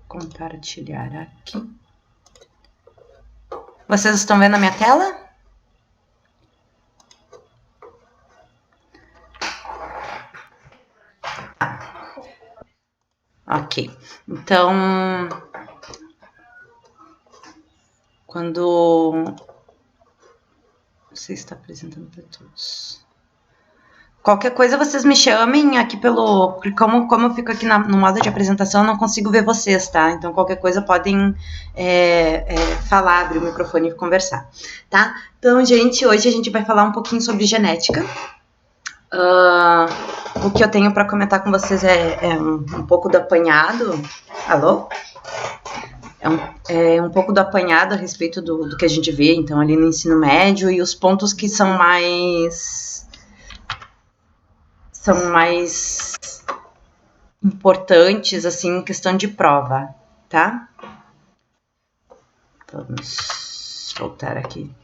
compartilhar aqui. Vocês estão vendo a minha tela? Ok. Então, quando você está apresentando para todos, qualquer coisa vocês me chamem aqui pelo... Como eu fico aqui no modo de apresentação, eu não consigo ver vocês, tá? Então, qualquer coisa podem falar, abrir o microfone e conversar, tá? Então, gente, hoje a gente vai falar um pouquinho sobre genética. O que eu tenho para comentar com vocês é um pouco do apanhado. Alô? É um pouco do apanhado a respeito do que a gente vê, então, ali no ensino médio e os pontos que são mais importantes, assim, em questão de prova, tá? Vamos voltar aqui.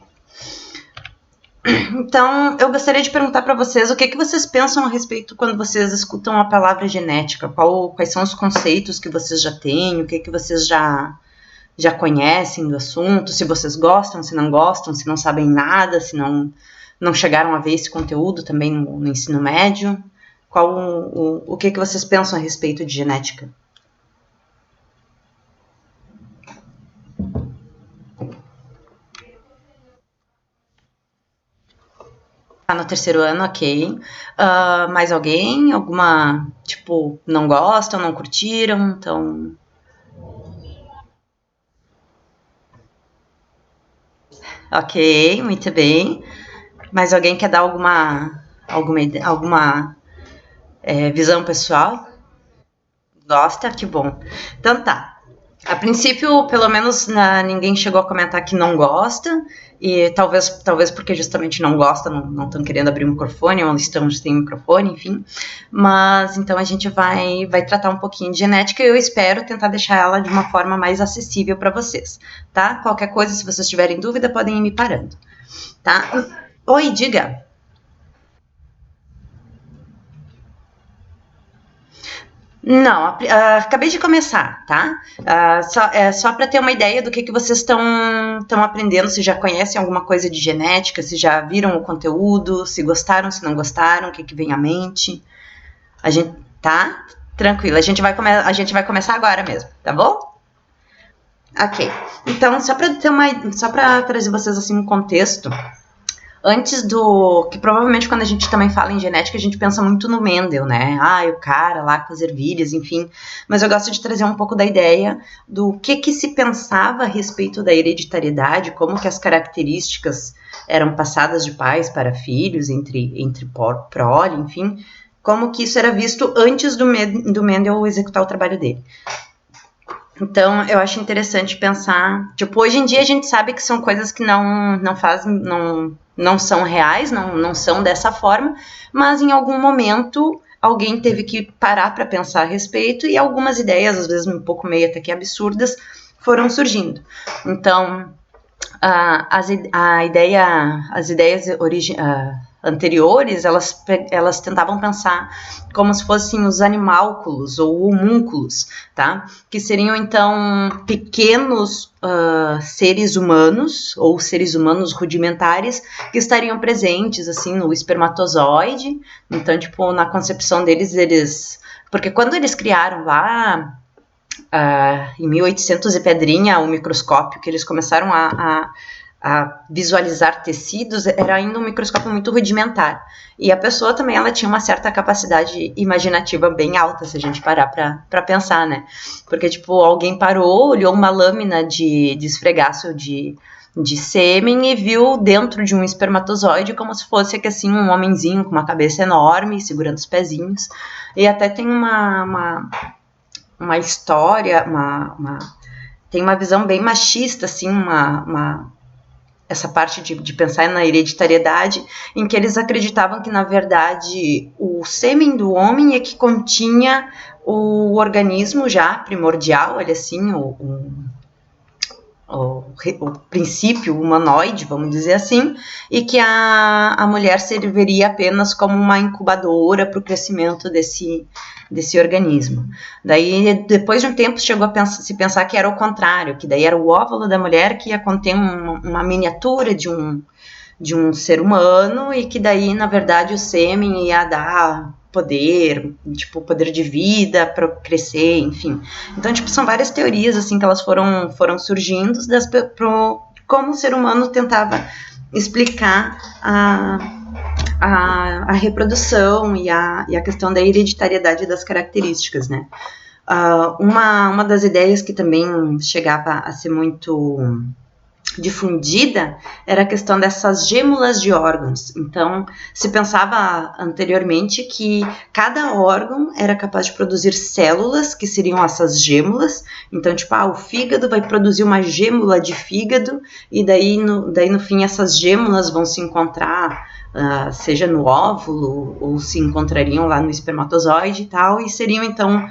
Então, eu gostaria de perguntar para vocês o que vocês pensam a respeito quando vocês escutam a palavra genética. Quais são os conceitos que vocês já têm, o que vocês já conhecem do assunto, se vocês gostam, se não sabem nada, se não chegaram a ver esse conteúdo também no ensino médio. O que vocês pensam a respeito de genética? Tá no terceiro ano, ok. Mais alguém? Alguma, tipo, não gostam, não curtiram, então... Ok, muito bem. Mais alguém quer dar alguma visão pessoal? Gosta? Que bom. Então tá. A princípio, pelo menos, ninguém chegou a comentar que não gosta, e talvez porque justamente não gosta, não estão querendo abrir o microfone, ou estão sem microfone, enfim. Mas, então, a gente vai tratar um pouquinho de genética, e eu espero tentar deixar ela de uma forma mais acessível para vocês, tá? Qualquer coisa, se vocês tiverem dúvida, podem ir me parando, tá? Oi, diga. Não, acabei de começar, tá? Só para ter uma ideia do que vocês estão aprendendo, se já conhecem alguma coisa de genética, se já viram o conteúdo, se gostaram, se não gostaram, o que vem à mente. A gente, tá? Tranquilo, a gente vai começar agora mesmo, tá bom? Ok, então só para trazer vocês assim um contexto, antes que provavelmente quando a gente também fala em genética, a gente pensa muito no Mendel, né? O cara lá com as ervilhas, enfim. Mas eu gosto de trazer um pouco da ideia do que se pensava a respeito da hereditariedade, como que as características eram passadas de pais para filhos, entre prole, enfim. Como que isso era visto antes do Mendel executar o trabalho dele. Então, eu acho interessante pensar... Tipo, hoje em dia a gente sabe que são coisas que não são reais, não são dessa forma, mas em algum momento alguém teve que parar para pensar a respeito e algumas ideias, às vezes um pouco meio até que absurdas, foram surgindo. Então, as ideias anteriores, elas tentavam pensar como se fossem os animálculos ou homúnculos, tá? Que seriam, então, pequenos seres humanos ou seres humanos rudimentares que estariam presentes, assim, no espermatozoide. Então, tipo, na concepção deles... Porque quando eles criaram lá... em 1800 e pedrinha, o microscópio, que eles começaram a visualizar tecidos, era ainda um microscópio muito rudimentar. E a pessoa também, ela tinha uma certa capacidade imaginativa bem alta, se a gente parar para pensar, né? Porque, tipo, alguém parou, olhou uma lâmina de esfregaço de sêmen e viu dentro de um espermatozoide como se fosse, assim, um homenzinho com uma cabeça enorme, segurando os pezinhos. E até tem uma história, tem uma visão bem machista, assim, essa parte de pensar na hereditariedade, em que eles acreditavam que, na verdade, o sêmen do homem é que continha o organismo já primordial, olha assim, o princípio humanoide, vamos dizer assim, e que a mulher serviria apenas como uma incubadora para o crescimento desse organismo. Daí, depois de um tempo, chegou a se pensar que era o contrário, que daí era o óvulo da mulher que ia conter uma miniatura de um ser humano, e que daí, na verdade, o sêmen ia dar poder, tipo, poder de vida para crescer, enfim. Então, tipo, são várias teorias, assim, que elas foram surgindo como o ser humano tentava explicar a reprodução e a questão da hereditariedade das características, né? Uma das ideias que também chegava a ser muito difundida era a questão dessas gêmulas de órgãos. Então, se pensava anteriormente que cada órgão era capaz de produzir células, que seriam essas gêmulas. Então, tipo, o fígado vai produzir uma gêmula de fígado, e daí no fim essas gêmulas vão se encontrar, seja no óvulo, ou se encontrariam lá no espermatozoide e tal, e seriam então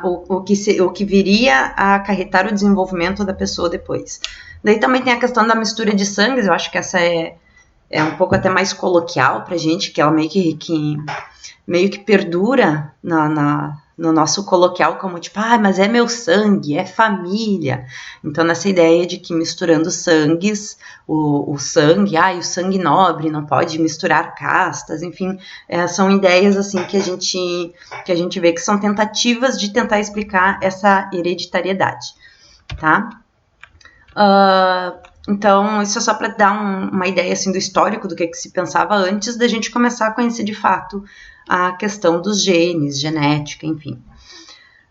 o que viria a acarretar o desenvolvimento da pessoa depois. Daí também tem a questão da mistura de sangues. Eu acho que essa é um pouco até mais coloquial pra gente, que ela meio que perdura no nosso coloquial como tipo, mas é meu sangue, é família. Então, nessa ideia de que misturando sangues, o sangue, o sangue nobre, não pode misturar castas, enfim, são ideias assim que a gente vê que são tentativas de tentar explicar essa hereditariedade, tá? Então, isso é só para dar uma ideia assim do histórico do que se pensava antes da gente começar a conhecer de fato a questão dos genes, genética, enfim.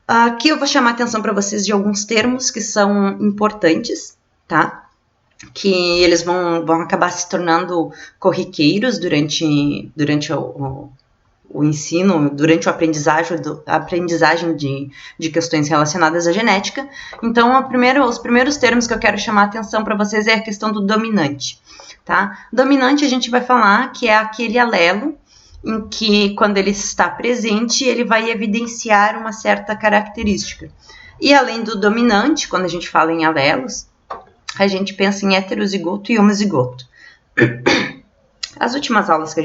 Aqui eu vou chamar a atenção para vocês de alguns termos que são importantes, tá? Que eles vão acabar se tornando corriqueiros durante o ensino, durante a aprendizagem de questões relacionadas à genética. Então, os primeiros termos que eu quero chamar a atenção para vocês é a questão do dominante, tá? Dominante a gente vai falar que é aquele alelo em que, quando ele está presente, ele vai evidenciar uma certa característica. E além do dominante, quando a gente fala em alelos, a gente pensa em heterozigoto e homozigoto. As últimas aulas que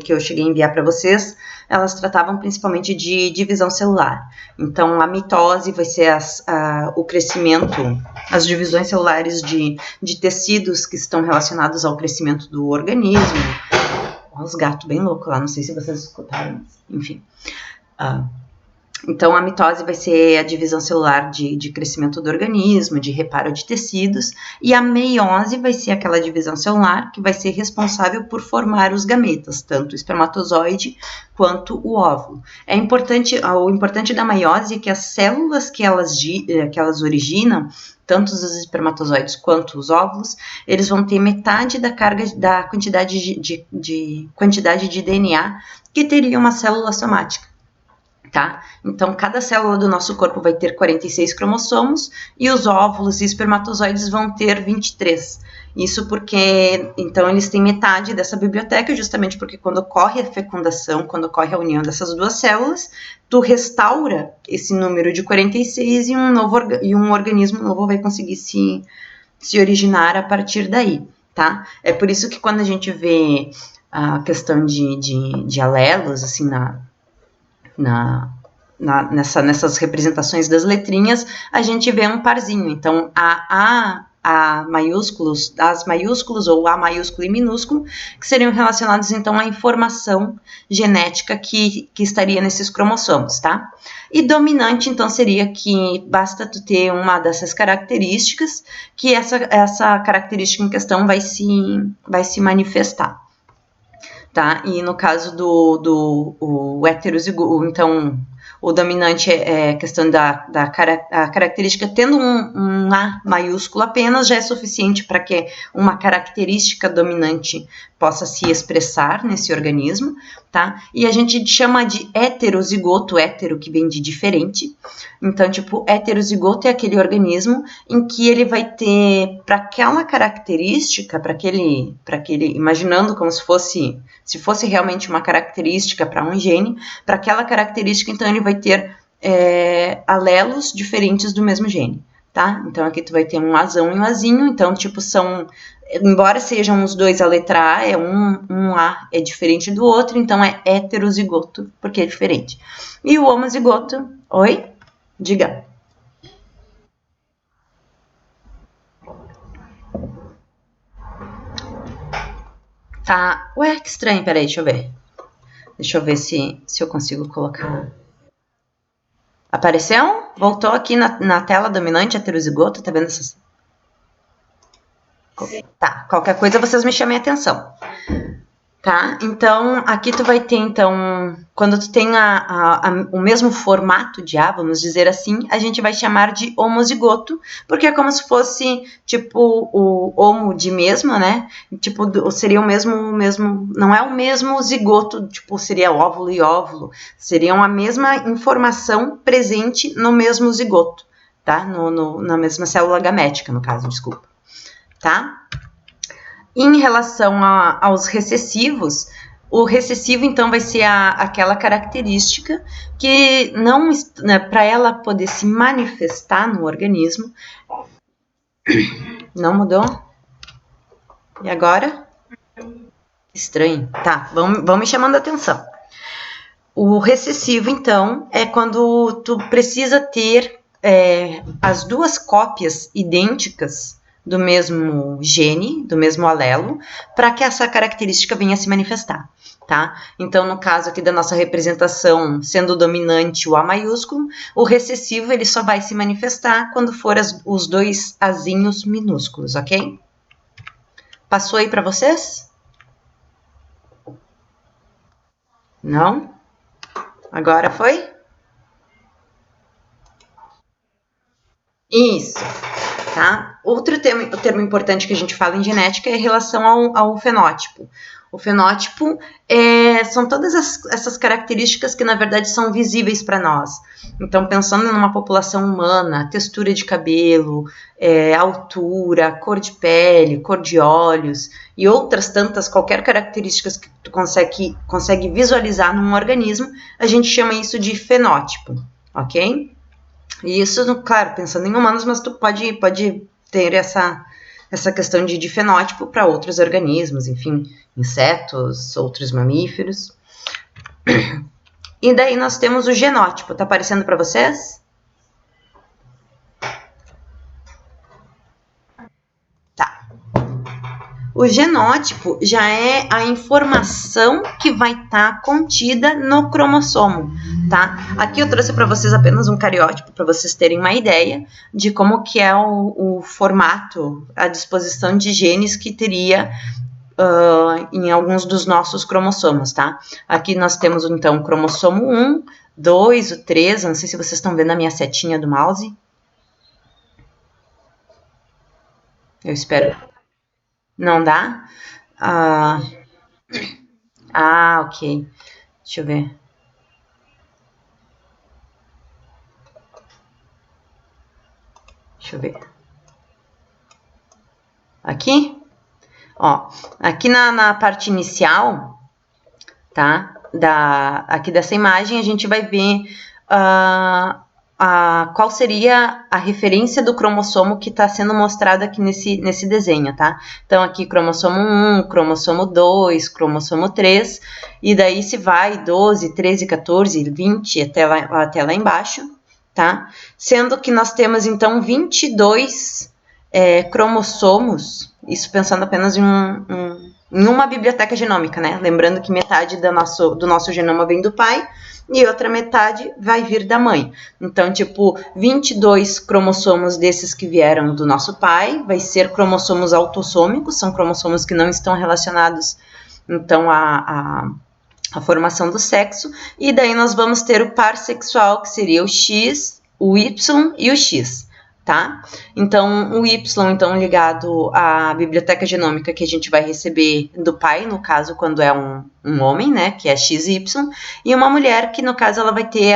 eu cheguei a enviar para vocês, elas tratavam principalmente de divisão celular. Então, a mitose vai ser o crescimento, as divisões celulares de tecidos que estão relacionados ao crescimento do organismo. Os gatos bem loucos lá, não sei se vocês escutaram, enfim. Então, a mitose vai ser a divisão celular de crescimento do organismo, de reparo de tecidos, e a meiose vai ser aquela divisão celular que vai ser responsável por formar os gametas, tanto o espermatozoide quanto o óvulo. O importante da meiose é que as células que elas originam, tanto os espermatozoides quanto os óvulos, eles vão ter metade da carga da quantidade de DNA que teria uma célula somática. Tá? Então, cada célula do nosso corpo vai ter 46 cromossomos e os óvulos e espermatozoides vão ter 23. Isso porque, então, eles têm metade dessa biblioteca, justamente porque quando ocorre a fecundação, quando ocorre a união dessas duas células, tu restaura esse número de 46 e um organismo novo vai conseguir se originar a partir daí, tá? É por isso que quando a gente vê a questão de alelos, assim, nessas representações das letrinhas, a gente vê um parzinho. Então, as maiúsculos ou A maiúsculo e minúsculo, que seriam relacionados, então, à informação genética que estaria nesses cromossomos, tá? E dominante, então, seria que basta tu ter uma dessas características, que essa característica em questão vai se manifestar. Tá? E no caso do heterozigoto, então, o dominante é questão da característica, tendo um A maiúsculo apenas, já é suficiente para que uma característica dominante possa se expressar nesse organismo, tá? E a gente chama de heterozigoto, hétero que vem de diferente. Então, tipo, heterozigoto é aquele organismo em que ele vai ter, para aquela característica, para aquele, imaginando como se fosse realmente uma característica para um gene, para aquela característica, então ele vai ter alelos diferentes do mesmo gene. tá? Então, aqui tu vai ter um Azão e um Azinho, então, tipo, embora sejam os dois a letra A, um A é diferente do outro, então é heterozigoto, porque é diferente. E o homozigoto, oi? Diga. Tá, ué, que estranho, peraí, deixa eu ver. Deixa eu ver se eu consigo colocar. Apareceu? Voltou aqui na tela dominante heterozigoto, tá vendo essas? Tá, qualquer coisa vocês me chamem a atenção. Tá? Então, aqui tu vai ter, então, quando tu tem o mesmo formato de A, vamos dizer assim, a gente vai chamar de homozigoto, porque é como se fosse, tipo, o homo de mesmo, né? Tipo, seria o mesmo, não é o mesmo zigoto, tipo, seria óvulo e óvulo, seriam a mesma informação presente no mesmo zigoto, tá? Na mesma célula gamética, no caso, desculpa, tá? Em relação aos recessivos, o recessivo, então, vai ser aquela característica que não, né, para ela poder se manifestar no organismo. Não mudou? E agora? Estranho. Tá, vão me chamando a atenção. O recessivo, então, é quando tu precisa ter as duas cópias idênticas do mesmo gene, do mesmo alelo, para que essa característica venha a se manifestar, tá? Então, no caso aqui da nossa representação, sendo dominante o A maiúsculo, o recessivo ele só vai se manifestar quando for os dois Azinhos minúsculos, ok? Passou aí para vocês? Não? Agora foi? Isso. Tá? Outro termo importante que a gente fala em genética é em relação ao fenótipo. O fenótipo são todas essas características que, na verdade, são visíveis para nós. Então, pensando numa população humana, textura de cabelo, altura, cor de pele, cor de olhos e outras tantas, qualquer características que tu consegue visualizar num organismo, a gente chama isso de fenótipo, ok? E isso, claro, pensando em humanos, mas tu pode ter essa questão de fenótipo para outros organismos, enfim, insetos, outros mamíferos. E daí nós temos o genótipo. Tá aparecendo para vocês? Tá. O genótipo já é a informação que vai estar contida no cromossomo, tá? Aqui eu trouxe para vocês apenas um cariótipo para vocês terem uma ideia de como que é o formato, a disposição de genes que teria em alguns dos nossos cromossomos, tá? Aqui nós temos então o cromossomo 1, 2, o 3, não sei se vocês estão vendo a minha setinha do mouse. Eu espero. Não dá? Ok. Deixa eu ver. Deixa eu ver. Aqui? Ó, aqui na parte inicial, tá? Aqui dessa imagem, a gente vai ver qual seria a referência do cromossomo que está sendo mostrado aqui nesse desenho, tá? Então, aqui cromossomo 1, cromossomo 2, cromossomo 3, e daí se vai 12, 13, 14, 20 até lá embaixo, tá? Sendo que nós temos, então, 22 cromossomos, isso pensando apenas em uma biblioteca genômica, né? Lembrando que metade do nosso genoma vem do pai, e outra metade vai vir da mãe. Então, tipo, 22 cromossomos desses que vieram do nosso pai, vai ser cromossomos autossômicos, são cromossomos que não estão relacionados, então, à formação do sexo, e daí nós vamos ter o par sexual, que seria o X, o Y e o X. Tá? Então, o Y, então, ligado à biblioteca genômica que a gente vai receber do pai, no caso, quando é um homem, né, que é XY, e uma mulher, que no caso ela vai ter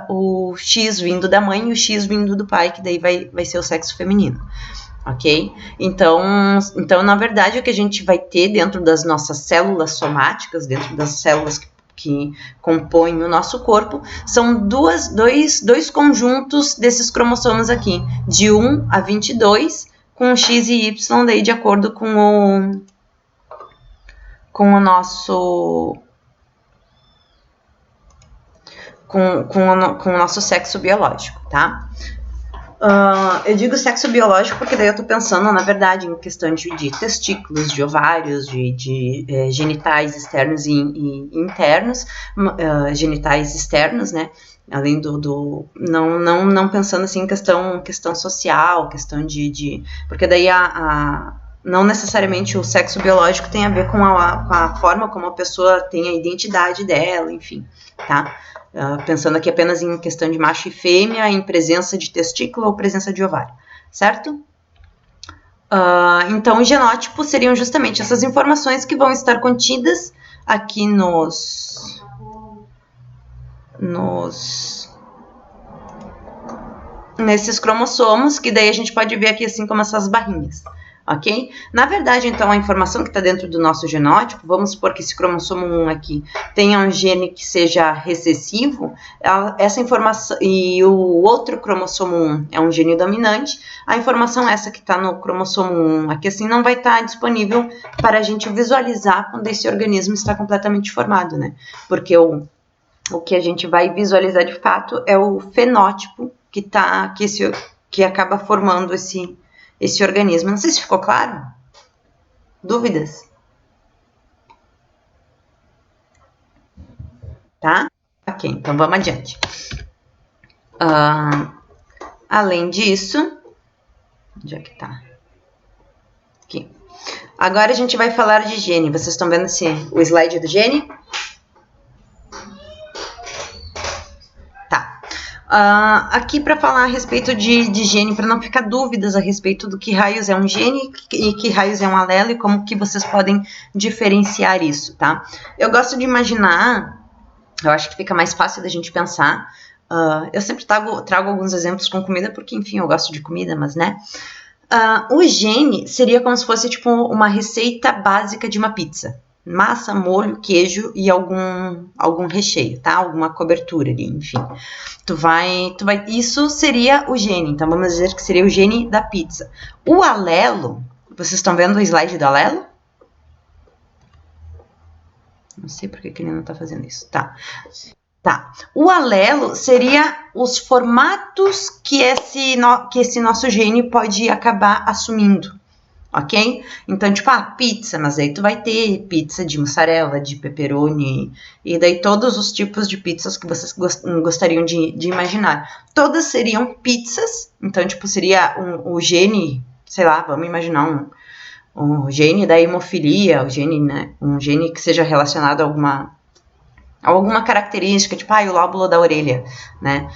o X vindo da mãe e o X vindo do pai, que daí vai ser o sexo feminino, ok? Então, na verdade, o que a gente vai ter dentro das nossas células somáticas, dentro das células que compõem o nosso corpo, são dois conjuntos desses cromossomos aqui, de 1 a 22, com X e Y, daí de acordo com o nosso com o nosso sexo biológico, tá? Eu digo sexo biológico porque daí eu tô pensando, na verdade, em questão de testículos, de ovários, de genitais externos e internos, genitais externos, né? Além não pensando assim em questão social, questão porque daí não necessariamente o sexo biológico tem a ver com a forma como a pessoa tem a identidade dela, enfim, tá? Pensando aqui apenas em questão de macho e fêmea, em presença de testículo ou presença de ovário, certo? Então, o genótipo seriam justamente essas informações que vão estar contidas aqui nesses cromossomos, que daí a gente pode ver aqui assim como essas barrinhas. Ok? Na verdade, então, a informação que está dentro do nosso genótipo, vamos supor que esse cromossomo 1 aqui tenha um gene que seja recessivo, essa informação, e o outro cromossomo 1 é um gene dominante, a informação essa que está no cromossomo 1 aqui assim não vai estar disponível para a gente visualizar quando esse organismo está completamente formado, né? Porque o que a gente vai visualizar de fato é o fenótipo que acaba formando esse organismo. Não sei se ficou claro? Dúvidas? Tá? Ok, então vamos adiante. Além disso, onde é que tá? Aqui. Agora a gente vai falar de gene. Vocês estão vendo o slide do gene? Aqui para falar a respeito de gene, para não ficar dúvidas a respeito do que raios é um gene e que raios é um alelo e como que vocês podem diferenciar isso, tá? Eu gosto de imaginar, eu acho que fica mais fácil da gente pensar, eu sempre trago alguns exemplos com comida, porque enfim, eu gosto de comida, mas né? O gene seria como se fosse tipo uma receita básica de uma pizza. Massa, molho, queijo e algum recheio, tá? Alguma cobertura ali, enfim. Isso seria o gene, então vamos dizer que seria o gene da pizza. O alelo, vocês estão vendo o slide do alelo? Não sei por que ele não tá fazendo isso, tá. O alelo seria os formatos que esse nosso gene pode acabar assumindo. Ok? Então, tipo, pizza, mas aí tu vai ter pizza de mussarela, de pepperoni, e daí todos os tipos de pizzas que vocês gostariam de imaginar. Todas seriam pizzas, então, tipo, seria o gene, sei lá, vamos imaginar um gene da hemofilia, um gene que seja relacionado a alguma característica, tipo, o lóbulo da orelha, né?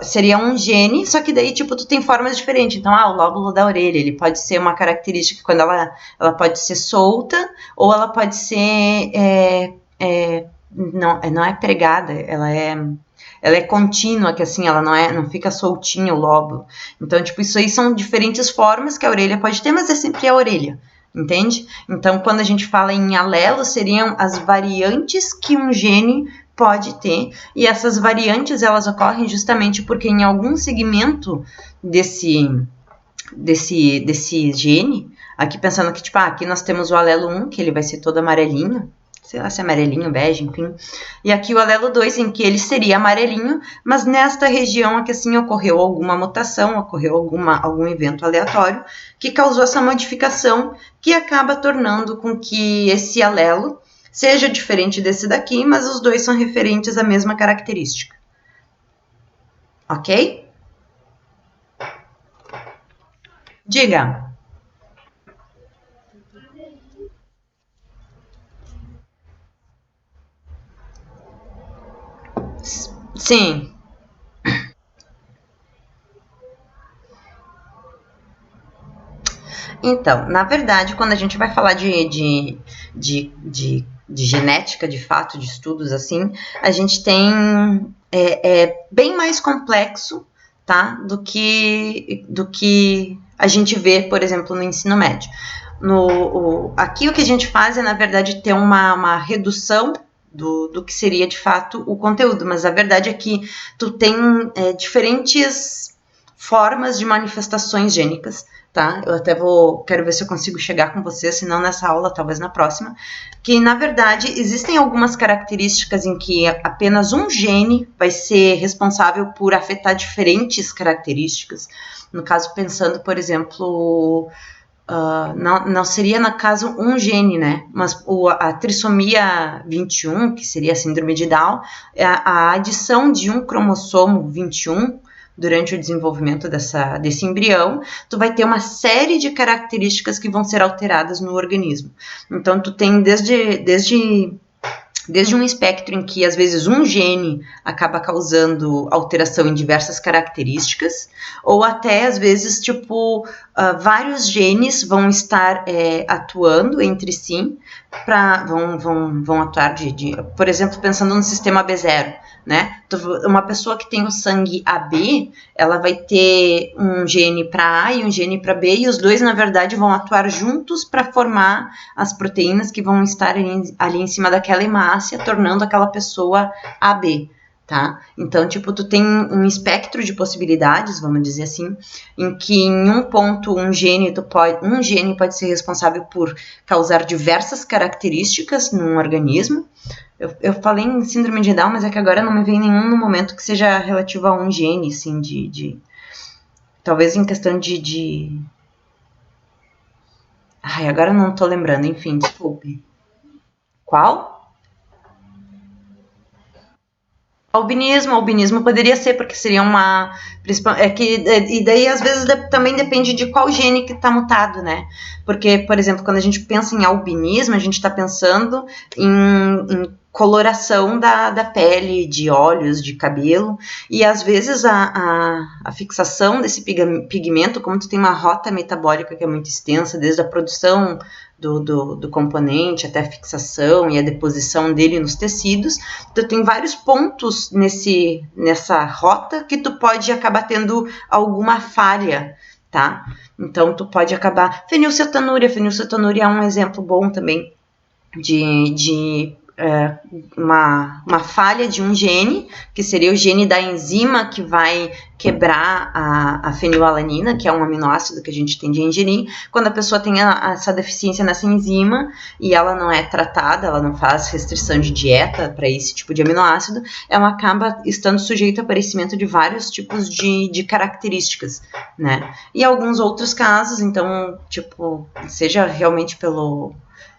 Seria um gene, só que daí, tipo, tu tem formas diferentes. Então, o lóbulo da orelha, ele pode ser uma característica quando ela pode ser solta, ou ela pode ser, não é pregada, ela é contínua, que assim, ela não fica soltinha o lóbulo. Então, tipo, isso aí são diferentes formas que a orelha pode ter, mas é sempre a orelha. Entende? Então, quando a gente fala em alelo, seriam as variantes que um gene pode ter, e essas variantes, elas ocorrem justamente porque em algum segmento desse gene, aqui pensando que, tipo, aqui nós temos o alelo 1, que ele vai ser todo amarelinho, sei lá se é amarelinho, bege, enfim. E aqui o alelo 2, em que ele seria amarelinho, mas nesta região aqui assim ocorreu alguma mutação, ocorreu algum evento aleatório que causou essa modificação que acaba tornando com que esse alelo seja diferente desse daqui, mas os dois são referentes à mesma característica. Ok? Diga. Sim. Então, na verdade, quando a gente vai falar de genética, de fato, de estudos assim, a gente tem bem mais complexo, tá, do que a gente vê, por exemplo, no ensino médio. Aqui o que a gente faz é, na verdade, ter uma redução do que seria de fato o conteúdo, mas a verdade é que tu tem diferentes formas de manifestações gênicas, tá? Eu até quero ver se eu consigo chegar com você, se não nessa aula, talvez na próxima, que na verdade existem algumas características em que apenas um gene vai ser responsável por afetar diferentes características. No caso, pensando, por exemplo, não seria, no caso, um gene, né? Mas a trissomia 21, que seria a síndrome de Down, a adição de um cromossomo 21 durante o desenvolvimento desse embrião, tu vai ter uma série de características que vão ser alteradas no organismo. Então, tu tem desde um espectro em que, às vezes, um gene acaba causando alteração em diversas características, ou até, às vezes, vários genes vão estar atuando entre si, vão atuar por exemplo, pensando no sistema B0, né? Uma pessoa que tem o sangue AB, ela vai ter um gene para A e um gene para B, e os dois, na verdade, vão atuar juntos para formar as proteínas que vão estar ali em cima daquela hemácia, tornando aquela pessoa AB, tá? Então, tu tem um espectro de possibilidades, vamos dizer assim, em que em um ponto um gene pode ser responsável por causar diversas características num organismo. Eu falei em síndrome de Down, mas é que agora não me vem nenhum no momento que seja relativo a um gene, assim, talvez em questão Ai, agora eu não tô lembrando, enfim, desculpe. Qual? Albinismo poderia ser, porque seria uma... E daí, às vezes, também depende de qual gene que está mutado, né? Porque, por exemplo, quando a gente pensa em albinismo, a gente está pensando em coloração da pele, de olhos, de cabelo, e às vezes a fixação desse pigmento, como tu tem uma rota metabólica que é muito extensa, desde a produção do componente até a fixação e a deposição dele nos tecidos, tu tem vários pontos nessa rota que tu pode acabar tendo alguma falha, tá? Então tu pode acabar... Fenilcetonúria é um exemplo bom também de uma falha de um gene, que seria o gene da enzima que vai quebrar a fenilalanina, que é um aminoácido que a gente tende a ingerir. Quando a pessoa tem essa deficiência nessa enzima e ela não é tratada, ela não faz restrição de dieta para esse tipo de aminoácido, ela acaba estando sujeita ao aparecimento de vários tipos de características, né? E alguns outros casos, então, seja realmente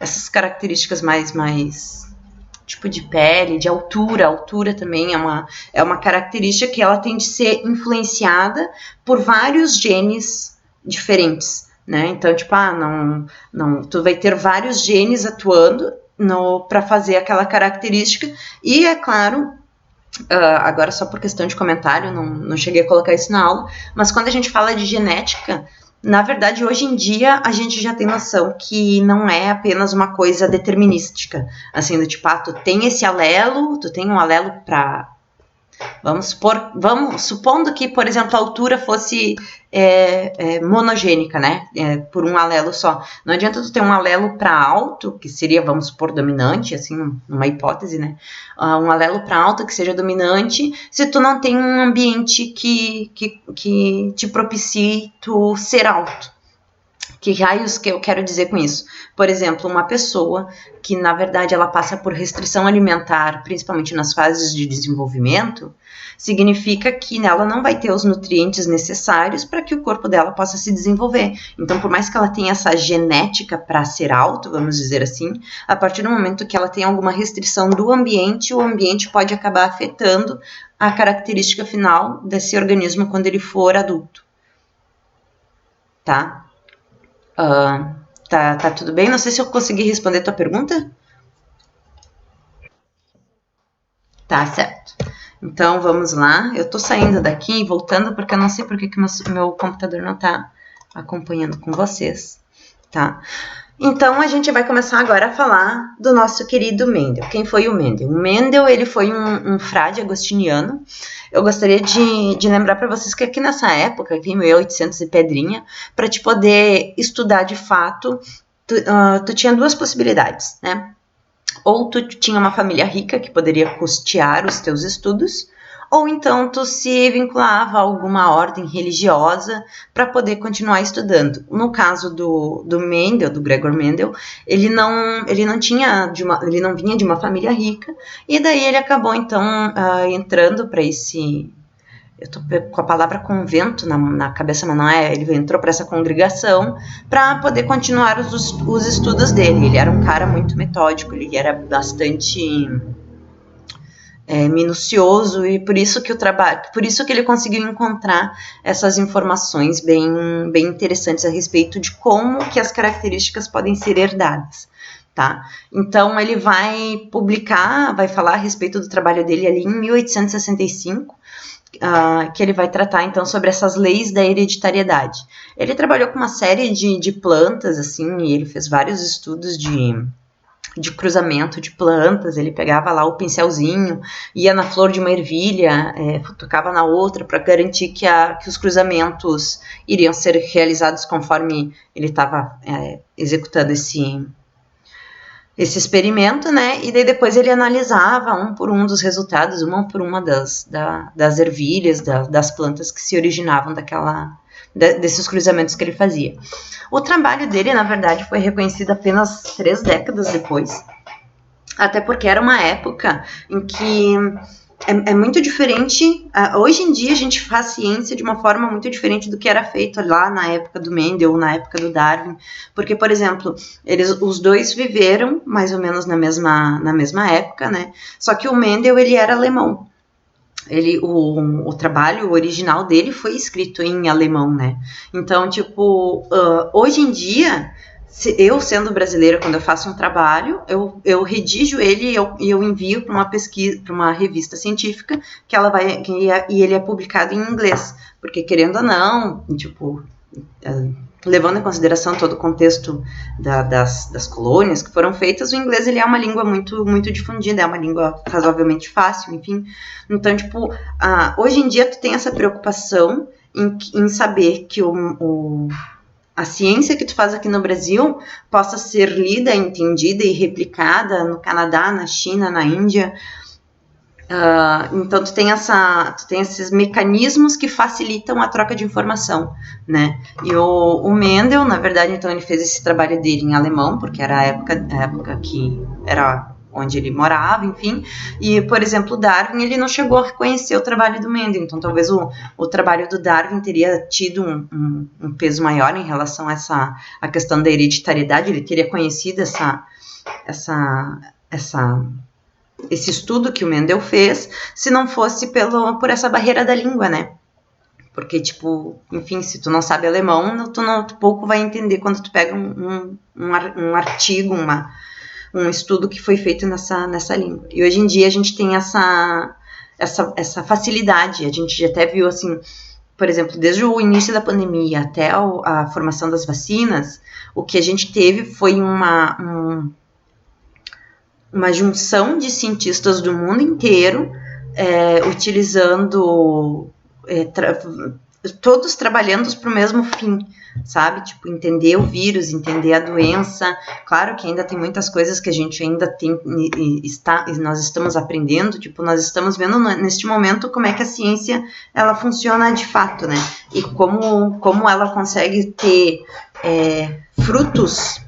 essas características mais tipo de pele, de altura. A altura também é uma característica que ela tem de ser influenciada por vários genes diferentes, né? Então, tu vai ter vários genes atuando para fazer aquela característica, e é claro, agora só por questão de comentário, não cheguei a colocar isso na aula, mas quando a gente fala de genética, na verdade, hoje em dia, a gente já tem noção que não é apenas uma coisa determinística, assim, tu tem esse alelo, tu tem um alelo para... supondo que, por exemplo, a altura fosse monogênica, né, por um alelo só. Não adianta tu ter um alelo para alto, que seria, vamos supor, dominante, assim, numa hipótese, né, um alelo para alto que seja dominante, se tu não tem um ambiente que te propicie tu ser alto. Que raios que eu quero dizer com isso? Por exemplo, uma pessoa que, na verdade, ela passa por restrição alimentar, principalmente nas fases de desenvolvimento, significa que ela não vai ter os nutrientes necessários para que o corpo dela possa se desenvolver. Então, por mais que ela tenha essa genética para ser alto, vamos dizer assim, a partir do momento que ela tem alguma restrição do ambiente, o ambiente pode acabar afetando a característica final desse organismo quando ele for adulto. Tá? Tá tudo bem? Não sei se eu consegui responder a tua pergunta. Tá, certo. Então, vamos lá. Eu tô saindo daqui e voltando porque eu não sei por que meu computador não tá acompanhando com vocês, tá? Então, a gente vai começar agora a falar do nosso querido Mendel. Quem foi o Mendel? O Mendel, ele foi um frade agostiniano. Eu gostaria de lembrar para vocês que aqui nessa época, aqui em 1800 e pedrinha, para te poder estudar de fato, tu tinha duas possibilidades, né? ou tu tinha uma família rica que poderia custear os teus estudos, ou então tu se vinculava a alguma ordem religiosa para poder continuar estudando. No caso do Mendel, do Gregor Mendel, ele não vinha de uma família rica, e daí ele acabou então entrando para esse... Eu tô com a palavra convento na cabeça, mas não é. Ele entrou para essa congregação para poder continuar os estudos dele. Ele era um cara muito metódico, ele era bastante minucioso, e por isso que ele conseguiu encontrar essas informações bem interessantes a respeito de como que as características podem ser herdadas. Tá? Então ele vai falar a respeito do trabalho dele ali em 1865, que ele vai tratar então sobre essas leis da hereditariedade. Ele trabalhou com uma série de plantas, assim, e ele fez vários estudos de cruzamento de plantas. Ele pegava lá o pincelzinho, ia na flor de uma ervilha, tocava na outra para garantir que os cruzamentos iriam ser realizados conforme ele estava executando esse experimento, né? E daí depois ele analisava um por um dos resultados, uma por uma das ervilhas, das plantas que se originavam desses cruzamentos que ele fazia. O trabalho dele, na verdade, foi reconhecido apenas 3 décadas depois, até porque era uma época em que é muito diferente. Hoje em dia a gente faz ciência de uma forma muito diferente do que era feito lá na época do Mendel ou na época do Darwin, porque, por exemplo, os dois viveram mais ou menos na mesma época, né? Só que o Mendel, ele era alemão. O trabalho original dele foi escrito em alemão, né? Então, tipo, hoje em dia, eu sendo brasileira, quando eu faço um trabalho, eu redijo ele e eu envio para uma pesquisa, para uma revista científica, e ele é publicado em inglês, porque, querendo ou não, tipo, levando em consideração todo o contexto das colônias que foram feitas, o inglês, ele é uma língua muito, muito difundida, é uma língua razoavelmente fácil, enfim. Então, tipo, hoje em dia tu tem essa preocupação em saber que a ciência que tu faz aqui no Brasil possa ser lida, entendida e replicada no Canadá, na China, na Índia. Então tu tem esses mecanismos que facilitam a troca de informação, né? E o Mendel, na verdade, então ele fez esse trabalho dele em alemão, porque era a época que era onde ele morava, enfim. E, por exemplo, o Darwin, ele não chegou a reconhecer o trabalho do Mendel, então talvez o trabalho do Darwin teria tido um peso maior em relação a questão da hereditariedade. Ele teria conhecido esse estudo que o Mendel fez, se não fosse por essa barreira da língua, né? Porque, tipo, enfim, se tu não sabe alemão, tu pouco vai entender quando tu pega um artigo, um estudo que foi feito nessa língua. E hoje em dia a gente tem essa facilidade. A gente já até viu, assim, por exemplo, desde o início da pandemia até a formação das vacinas, o que a gente teve foi uma junção de cientistas do mundo inteiro, utilizando, todos trabalhando para o mesmo fim, sabe? Tipo, entender o vírus, entender a doença. Claro que ainda tem muitas coisas que a gente ainda nós estamos aprendendo, tipo, nós estamos vendo neste momento como é que a ciência, ela funciona de fato, né? E como ela consegue ter frutos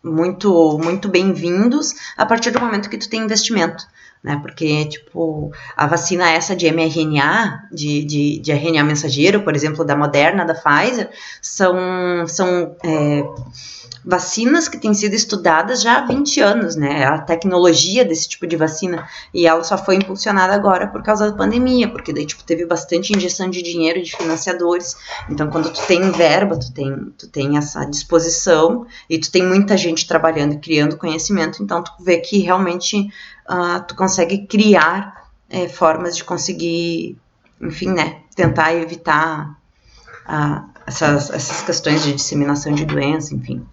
muito, muito bem-vindos a partir do momento que tu tem investimento, né? Porque, tipo, a vacina essa de mRNA, de RNA mensageiro, por exemplo, da Moderna, da Pfizer, são vacinas que têm sido estudadas já há 20 anos, né? A tecnologia desse tipo de vacina, e ela só foi impulsionada agora por causa da pandemia, porque daí, tipo, teve bastante injeção de dinheiro de financiadores. Então, quando tu tem verba, tu tem essa disposição, e tu tem muita gente trabalhando e criando conhecimento, então tu vê que realmente tu consegue criar formas de conseguir, enfim, né, tentar evitar essas questões de disseminação de doença, enfim.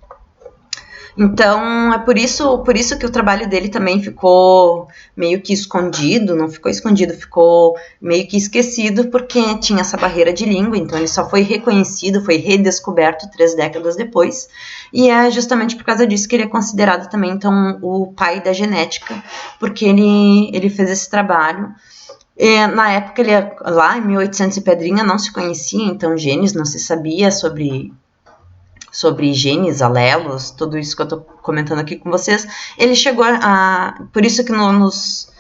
Então, é por isso que o trabalho dele também ficou meio que escondido, não ficou escondido, ficou meio que esquecido, porque tinha essa barreira de língua, então ele só foi reconhecido, foi redescoberto 3 décadas depois, e é justamente por causa disso que ele é considerado também, então, o pai da genética, porque ele fez esse trabalho. Na época, lá em 1800 e pedrinha, não se conhecia, então, genes, não se sabia sobre genes, alelos, tudo isso que eu tô comentando aqui com vocês. Ele chegou por isso que nos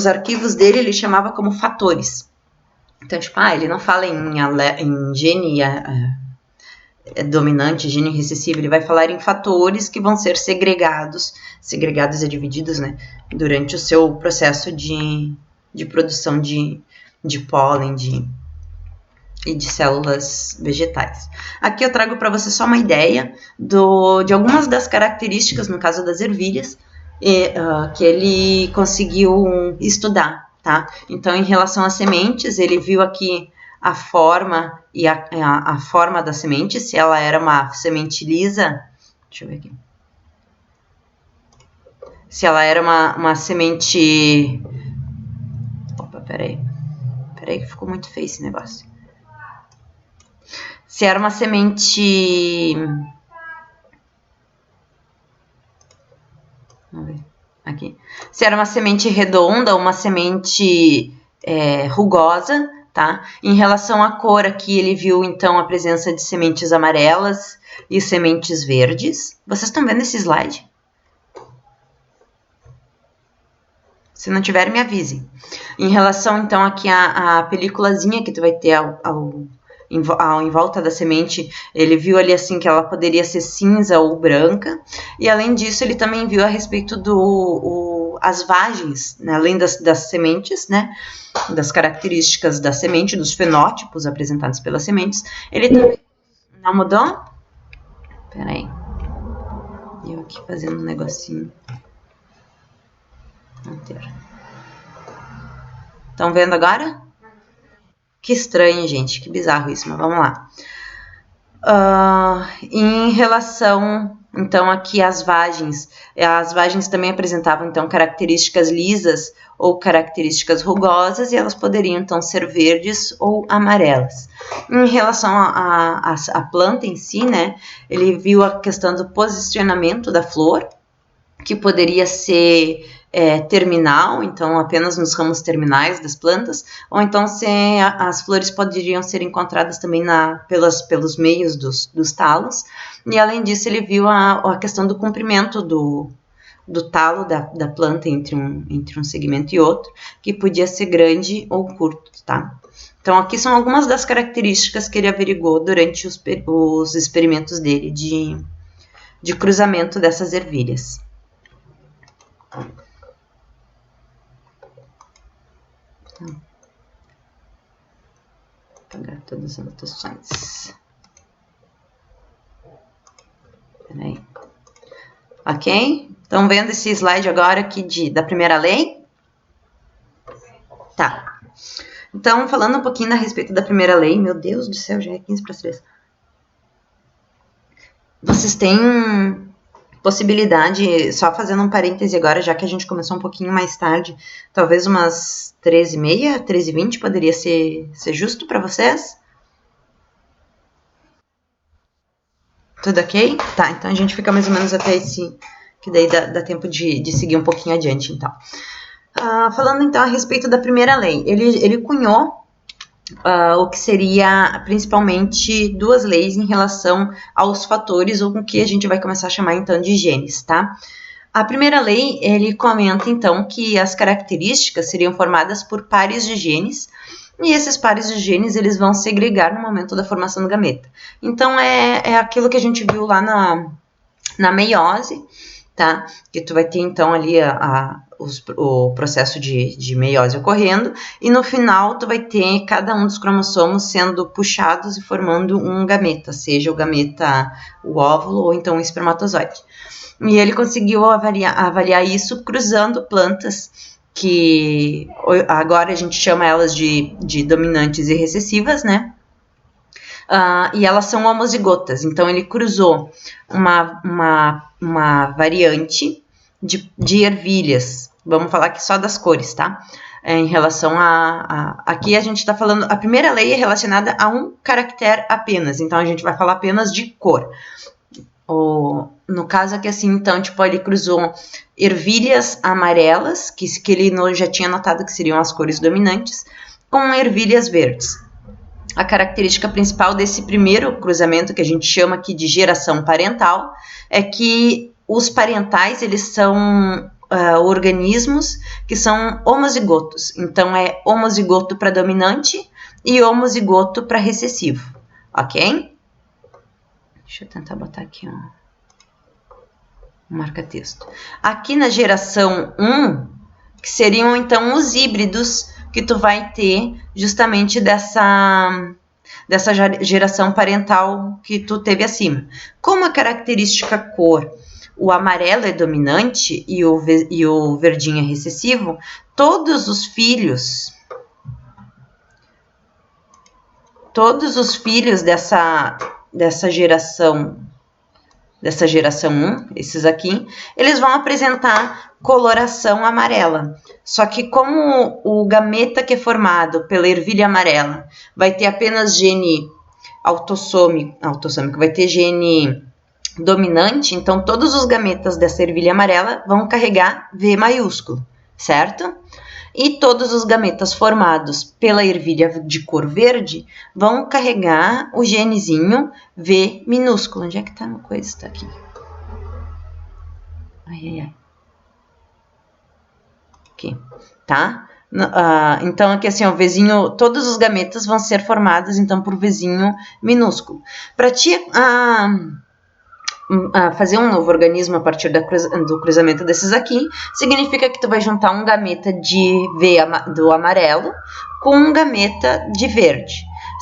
arquivos dele ele chamava como fatores. Então, tipo, ele não fala em gene dominante, gene recessivo, ele vai falar em fatores que vão ser segregados e divididos, né, durante o seu processo de produção de pólen, e de células vegetais. Aqui eu trago para você só uma ideia de algumas das características, no caso das ervilhas, que ele conseguiu estudar, tá? Então, em relação às sementes, ele viu aqui a forma e a forma da semente, se ela era uma semente lisa, deixa eu ver aqui, se ela era uma semente, opa, peraí que ficou muito feio esse negócio. Se era uma semente, vamos ver aqui, se era uma semente redonda ou uma semente rugosa, tá? Em relação à cor aqui, ele viu então a presença de sementes amarelas e sementes verdes. Vocês estão vendo esse slide? Se não tiver, me avise. Em relação então aqui à películazinha que tu vai ter em volta da semente, ele viu ali assim que ela poderia ser cinza ou branca, e além disso ele também viu a respeito as vagens, né, além das sementes, né, das características da semente, dos fenótipos apresentados pelas sementes, ele também... Não mudou? Peraí. Eu aqui fazendo um negocinho. Estão vendo agora? Que estranho, gente, que bizarro isso, mas vamos lá. Em relação, então, aqui às vagens também apresentavam, então, características lisas ou características rugosas, e elas poderiam, então, ser verdes ou amarelas. Em relação à planta em si, né, ele viu a questão do posicionamento da flor, que poderia ser terminal, então apenas nos ramos terminais das plantas, ou então as flores poderiam ser encontradas também pelos meios dos talos, e além disso ele viu a questão do comprimento do talo da planta entre um segmento e outro, que podia ser grande ou curto, tá? Então aqui são algumas das características que ele averigou durante os experimentos dele de cruzamento dessas ervilhas. Vou apagar todas as anotações. Peraí. Ok? Estão vendo esse slide agora aqui da primeira lei? Tá. Então, falando um pouquinho a respeito da primeira lei, meu Deus do céu, já é 15 para as 3. Vocês têm possibilidade, só fazendo um parêntese agora, já que a gente começou um pouquinho mais tarde, talvez umas 13h30, 13h20, poderia ser justo para vocês? Tudo ok? Tá, então a gente fica mais ou menos até que daí dá tempo de seguir um pouquinho adiante, então. Falando então a respeito da primeira lei, ele cunhou o que seria principalmente 2 leis em relação aos fatores, ou com que a gente vai começar a chamar então de genes, tá? A primeira lei, ele comenta então que as características seriam formadas por pares de genes, e esses pares de genes eles vão segregar no momento da formação do gameta. Então é aquilo que a gente viu lá na meiose, tá? Que tu vai ter então ali o processo de meiose ocorrendo, e no final tu vai ter cada um dos cromossomos sendo puxados e formando um gameta, seja o óvulo ou então o espermatozoide. E ele conseguiu avaliar isso cruzando plantas que agora a gente chama elas de dominantes e recessivas, né? e elas são homozigotas. Então, ele cruzou uma variante de ervilhas. Vamos falar aqui só das cores, tá? Em relação aqui a gente está falando, a primeira lei é relacionada a um caractere apenas, então a gente vai falar apenas de cor. No caso aqui assim, então, tipo, ele cruzou ervilhas amarelas, que ele já tinha notado que seriam as cores dominantes, com ervilhas verdes. A característica principal desse primeiro cruzamento, que a gente chama aqui de geração parental, é que os parentais, eles são organismos que são homozigotos. Então, é homozigoto para dominante e homozigoto para recessivo, ok? Deixa eu tentar botar aqui um marca-texto. Aqui na geração 1, que seriam então os híbridos que tu vai ter justamente dessa geração parental que tu teve acima. Como a característica cor, o amarelo é dominante e o verdinho é recessivo, todos os filhos dessa geração 1, esses aqui, eles vão apresentar coloração amarela. Só que como o gameta que é formado pela ervilha amarela vai ter apenas gene autossômico, vai ter gene dominante, então todos os gametas dessa ervilha amarela vão carregar V maiúsculo, certo? E todos os gametas formados pela ervilha de cor verde vão carregar o genezinho V minúsculo. Onde é que tá uma coisa? Está aqui. Aqui, tá? Então, aqui assim, o Vzinho, todos os gametas vão ser formados, então, por Vzinho minúsculo. Para ti fazer um novo organismo a partir do cruzamento desses aqui, significa que tu vai juntar um gameta de V do amarelo com um gameta de verde.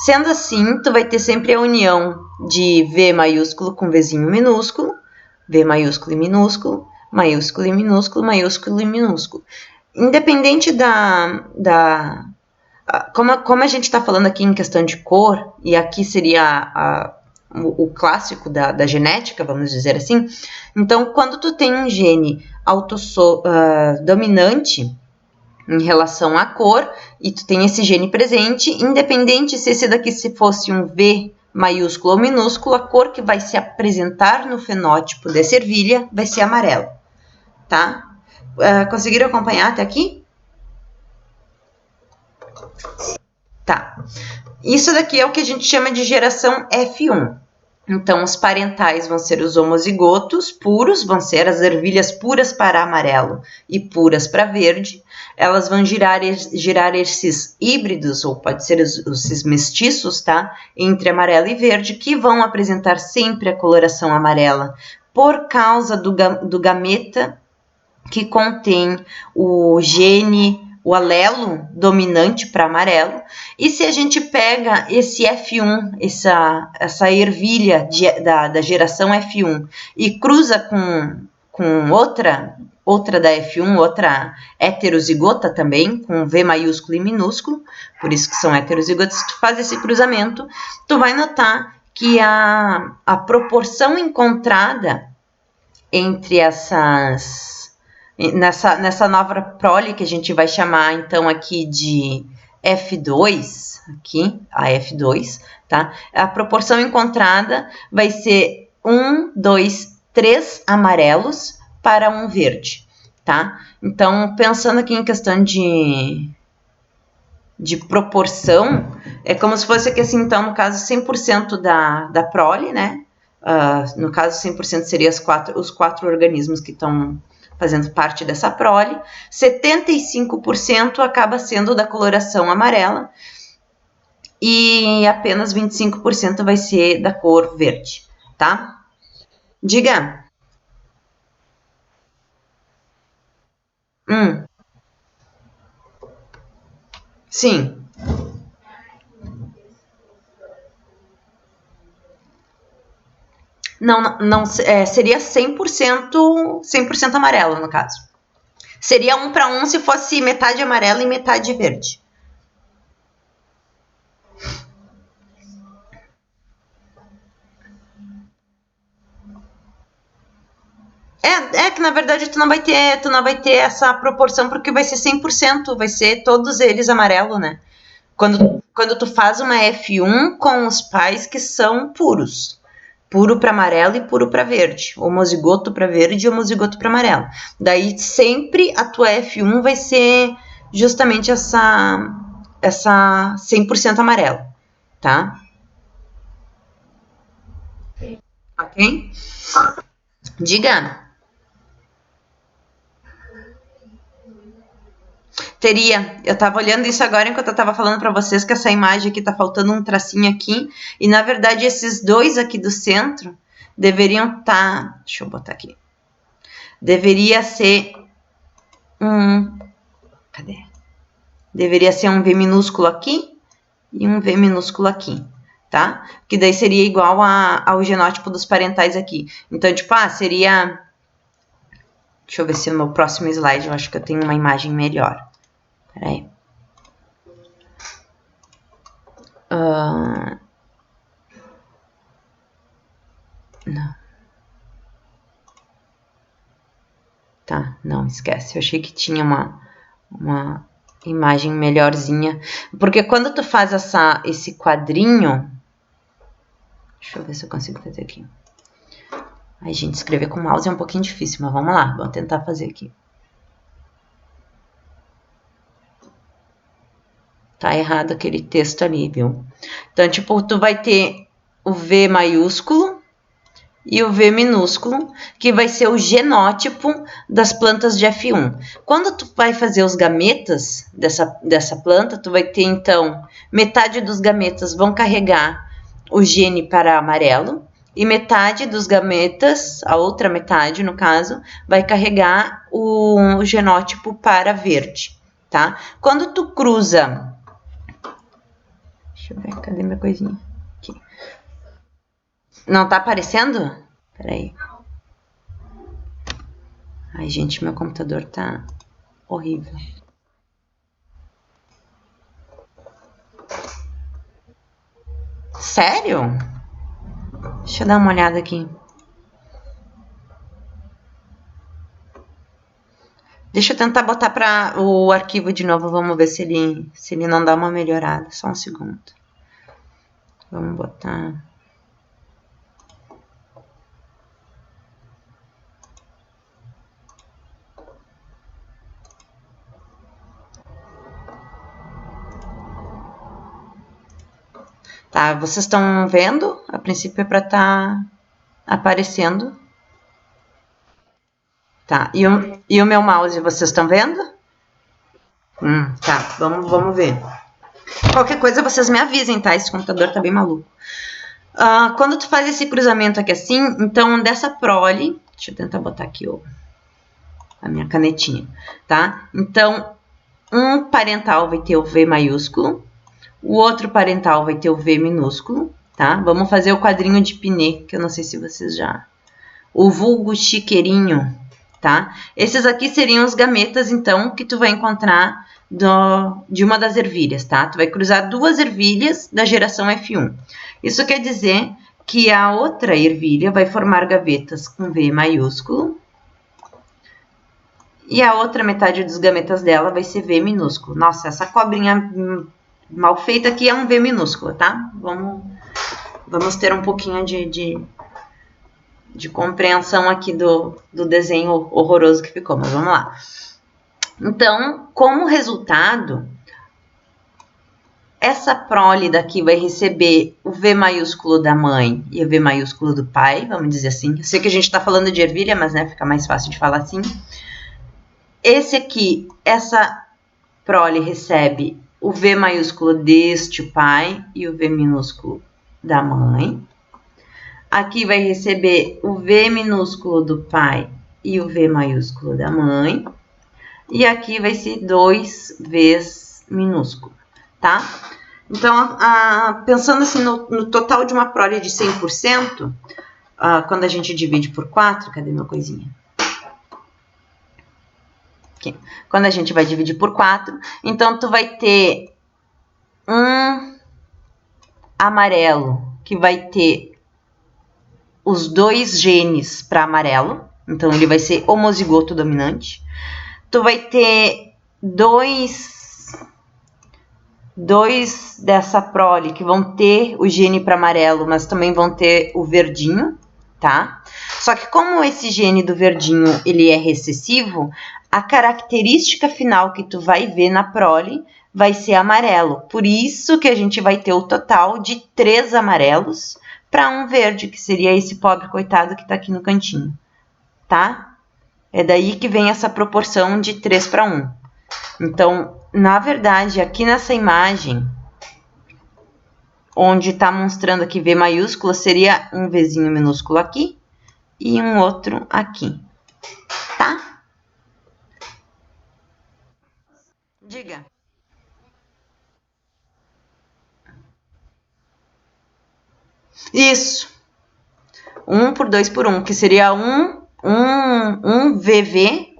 Sendo assim, tu vai ter sempre a união de V maiúsculo com Vzinho minúsculo, V maiúsculo e minúsculo, maiúsculo e minúsculo, maiúsculo e minúsculo. Independente como a gente está falando aqui em questão de cor, e aqui seria o clássico da genética, vamos dizer assim. Então, quando tu tem um gene dominante em relação à cor, e tu tem esse gene presente, independente se esse daqui fosse um V maiúsculo ou minúsculo, a cor que vai se apresentar no fenótipo dessa ervilha vai ser amarelo, tá? Conseguiram acompanhar até aqui? Tá. Isso daqui é o que a gente chama de geração F1. Então, os parentais vão ser os homozigotos puros, vão ser as ervilhas puras para amarelo e puras para verde. Elas vão gerar esses híbridos, ou pode ser esses mestiços, tá? Entre amarelo e verde, que vão apresentar sempre a coloração amarela, por causa do gameta que contém o gene, o alelo dominante para amarelo. E se a gente pega esse F1, essa ervilha da geração F1 e cruza com outra da F1, outra heterozigota também, com V maiúsculo e minúsculo, por isso que são heterozigotas, se tu faz esse cruzamento, tu vai notar que a proporção encontrada entre nessa nova prole, que a gente vai chamar então aqui de F2, aqui, a F2, tá? A proporção encontrada vai ser 1, 2, 3 amarelos para um verde, tá? Então, pensando aqui em questão de proporção, é como se fosse aqui assim, então, no caso, 100% da prole, né? No caso, 100% seria os quatro organismos que estão fazendo parte dessa prole, 75% acaba sendo da coloração amarela e apenas 25% vai ser da cor verde, tá? Diga. Sim. Não, seria 100% amarelo, no caso. Seria 1 para 1 se fosse metade amarelo e metade verde. É que na verdade tu não vai ter essa proporção porque vai ser 100%, vai ser todos eles amarelo, né? Quando tu faz uma F1 com os pais que são puros. Puro para amarelo e puro para verde. Homozigoto para verde e homozigoto para amarelo. Daí sempre a tua F1 vai ser justamente essa 100% amarelo, tá? Ok? Diga. Teria. Eu tava olhando isso agora enquanto eu tava falando para vocês que essa imagem aqui tá faltando um tracinho aqui. E na verdade esses dois aqui do centro deveriam estar... Deixa eu botar aqui. Deveria ser um... Cadê? Deveria ser um V minúsculo aqui e um V minúsculo aqui, tá? Que daí seria igual ao genótipo dos parentais aqui. Então, tipo, seria... Deixa eu ver se no meu próximo slide eu acho que eu tenho uma imagem melhor. Peraí. Não. Tá, não, esquece. Eu achei que tinha uma imagem melhorzinha. Porque quando tu faz esse quadrinho... Deixa eu ver se eu consigo fazer aqui. Ai, gente, escrever com mouse é um pouquinho difícil, mas vamos lá. Vamos tentar fazer aqui. Tá errado aquele texto ali, viu? Então, tipo, tu vai ter o V maiúsculo e o V minúsculo, que vai ser o genótipo das plantas de F1. Quando tu vai fazer os gametas dessa planta, tu vai ter, então, metade dos gametas vão carregar o gene para amarelo e metade dos gametas, a outra metade, no caso, vai carregar o genótipo para verde, tá? Quando tu cruza... Deixa eu ver, cadê minha coisinha? Aqui. Não tá aparecendo? Peraí. Ai, gente, meu computador tá horrível. Sério? Deixa eu dar uma olhada aqui. Deixa eu tentar botar para o arquivo de novo. Vamos ver se ele não dá uma melhorada. Só um segundo. Vamos botar... Tá, vocês estão vendo? A princípio é para estar aparecendo. Tá, e o meu mouse, vocês estão vendo? Tá, vamos ver. Qualquer coisa vocês me avisem, tá? Esse computador tá bem maluco. Quando tu faz esse cruzamento aqui assim, então dessa prole... Deixa eu tentar botar aqui a minha canetinha, tá? Então, um parental vai ter o V maiúsculo, o outro parental vai ter o V minúsculo, tá? Vamos fazer o quadrinho de Pinet, que eu não sei se vocês já... O vulgo chiqueirinho, tá? Esses aqui seriam os gametas, então, que tu vai encontrar de uma das ervilhas, tá? Tu vai cruzar duas ervilhas da geração F1. Isso quer dizer que a outra ervilha vai formar gavetas com V maiúsculo e a outra metade dos gametas dela vai ser V minúsculo. Nossa, essa cobrinha mal feita aqui é um V minúsculo, tá? Vamos ter um pouquinho de compreensão aqui do desenho horroroso que ficou, mas vamos lá. Então, como resultado, essa prole daqui vai receber o V maiúsculo da mãe e o V maiúsculo do pai, vamos dizer assim. Eu sei que a gente está falando de ervilha, mas né, fica mais fácil de falar assim. Essa prole recebe o V maiúsculo deste pai e o V minúsculo da mãe. Aqui vai receber o V minúsculo do pai e o V maiúsculo da mãe. E aqui vai ser 2 V's minúsculo, tá? Então, pensando assim no total de uma prole de 100%, quando a gente divide por 4, cadê minha coisinha? Aqui. Quando a gente vai dividir por 4, então tu vai ter um amarelo que vai ter os 2 genes para amarelo, Então, ele vai ser homozigoto dominante. Tu vai ter dois dessa prole que vão ter o gene para amarelo, mas também vão ter o verdinho, tá? Só que como esse gene do verdinho, ele é recessivo, a característica final que tu vai ver na prole vai ser amarelo. Por isso que a gente vai ter o total de 3 amarelos para um verde, que seria esse pobre coitado que tá aqui no cantinho, tá? É daí que vem essa proporção de 3 para 1. Então, na verdade, aqui nessa imagem, onde está mostrando aqui V maiúsculo, seria um Vzinho minúsculo aqui e um outro aqui, tá? Diga. Isso. 1 por 2 por 1, que seria um VV,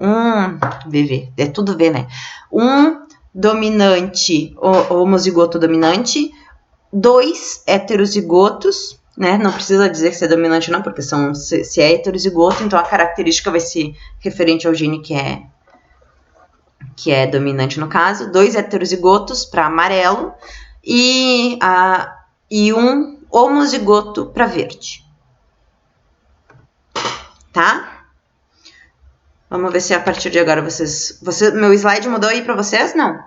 é tudo V, né? Um dominante, homozigoto dominante, 2 heterozigotos, né? Não precisa dizer que é dominante não, porque se é heterozigoto, então a característica vai ser referente ao gene que é dominante no caso. 2 heterozigotos para amarelo e um homozigoto para verde. Tá? Vamos ver se a partir de agora meu slide mudou aí para vocês? Não?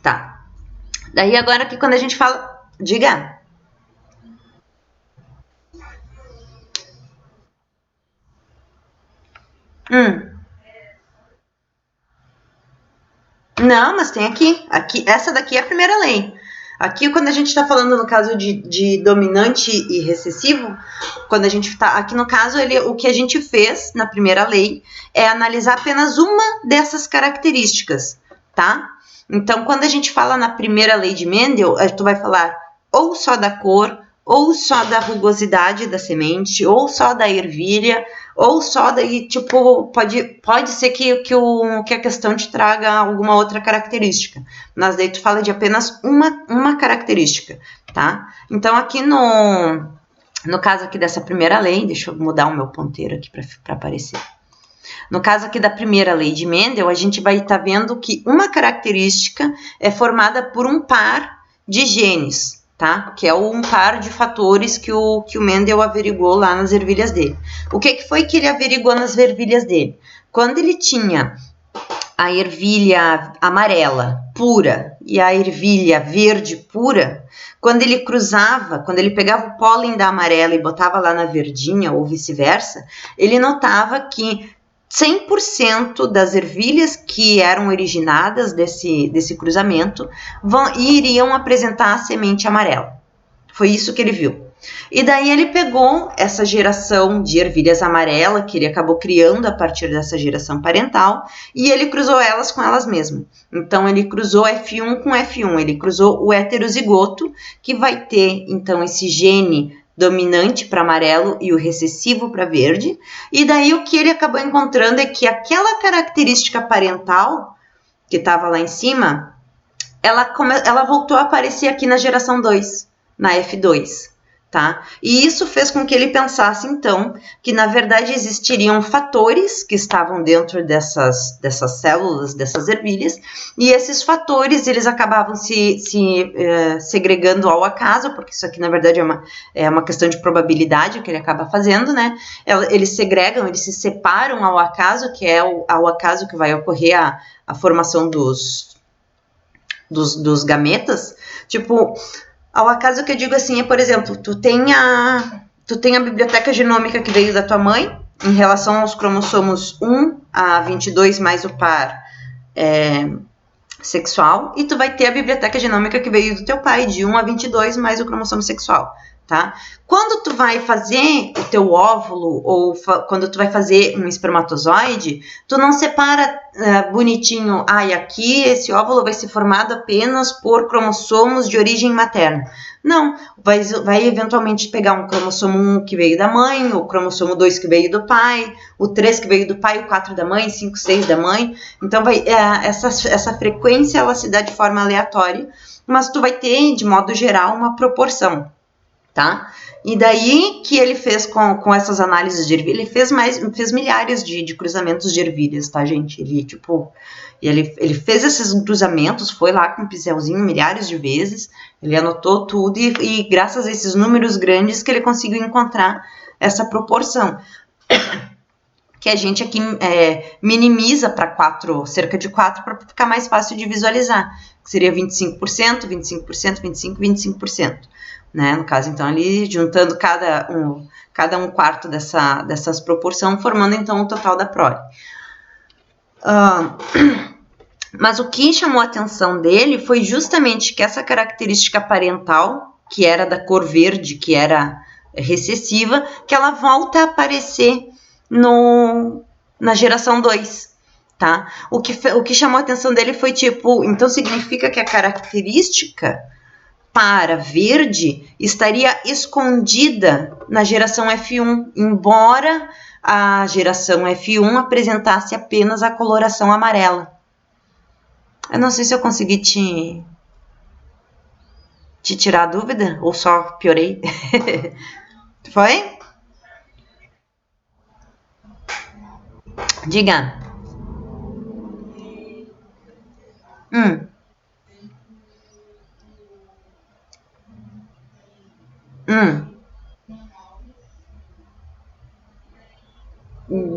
Tá. Daí agora que quando a gente fala... Diga. Não, mas tem aqui. Essa daqui é a primeira lei. Aqui, quando a gente está falando no caso de dominante e recessivo, quando a gente está... Aqui no caso, o que a gente fez na primeira lei é analisar apenas uma dessas características, tá? Então, quando a gente fala na primeira lei de Mendel, tu vai falar ou só da cor, ou só da rugosidade da semente, ou só da ervilha, ou só daí, tipo, pode ser que a questão te traga alguma outra característica, mas daí tu fala de apenas uma característica, tá? Então, aqui no caso aqui dessa primeira lei, deixa eu mudar o meu ponteiro aqui para aparecer. No caso aqui da primeira lei de Mendel, a gente vai estar vendo que uma característica é formada por um par de genes, tá? Que é um par de fatores que o Mendel averiguou lá nas ervilhas dele. O que foi que ele averiguou nas ervilhas dele? Quando ele tinha a ervilha amarela pura e a ervilha verde pura, quando ele pegava o pólen da amarela e botava lá na verdinha ou vice-versa, ele notava que 100% das ervilhas que eram originadas desse cruzamento iriam apresentar a semente amarela. Foi isso que ele viu. E daí ele pegou essa geração de ervilhas amarela, que ele acabou criando a partir dessa geração parental, e ele cruzou elas com elas mesmas. Então, ele cruzou F1 com F1, ele cruzou o heterozigoto, que vai ter, então, esse gene dominante para amarelo e o recessivo para verde, e daí o que ele acabou encontrando é que aquela característica parental que estava lá em cima, ela voltou a aparecer aqui na geração 2, na F2, tá? E isso fez com que ele pensasse, então, que na verdade existiriam fatores que estavam dentro dessas células, dessas ervilhas, e esses fatores, eles acabavam se segregando ao acaso, porque isso aqui, na verdade, é uma questão de probabilidade que ele acaba fazendo, né? Eles se separam ao acaso, que é ao acaso que vai ocorrer a formação dos gametas. Tipo, ao acaso que eu digo assim é, por exemplo, tu tem a biblioteca genômica que veio da tua mãe, em relação aos cromossomos 1 a 22 mais o par sexual, e tu vai ter a biblioteca genômica que veio do teu pai, de 1 a 22 mais o cromossomo sexual, tá? Quando tu vai fazer o teu óvulo, ou quando tu vai fazer um espermatozoide, tu não separa bonitinho, e aqui esse óvulo vai ser formado apenas por cromossomos de origem materna. Não, vai eventualmente pegar um cromossomo 1 que veio da mãe, o cromossomo 2 que veio do pai, o 3 que veio do pai, o 4 da mãe, 5, 6 da mãe. Então, essa frequência ela se dá de forma aleatória, mas tu vai ter, de modo geral, uma proporção. tá? E daí que ele fez com essas análises de ervilha, ele fez milhares de cruzamentos de ervilhas, tá, gente? Ele fez esses cruzamentos, foi lá com um pincelzinho milhares de vezes, ele anotou tudo e graças a esses números grandes que ele conseguiu encontrar essa proporção. Que a gente aqui minimiza para cerca de 4, para ficar mais fácil de visualizar, que seria 25%, 25%, 25%, 25%. Né? No caso, então, ali juntando cada um quarto dessas proporções, formando então o total da prole. Mas o que chamou a atenção dele foi justamente que essa característica parental, que era da cor verde, que era recessiva, que ela volta a aparecer na geração 2, tá? O que chamou a atenção dele foi tipo, então significa que a característica para verde estaria escondida na geração F1, embora a geração F1 apresentasse apenas a coloração amarela. Eu não sei se eu consegui te tirar a dúvida ou só piorei. Foi? Diga.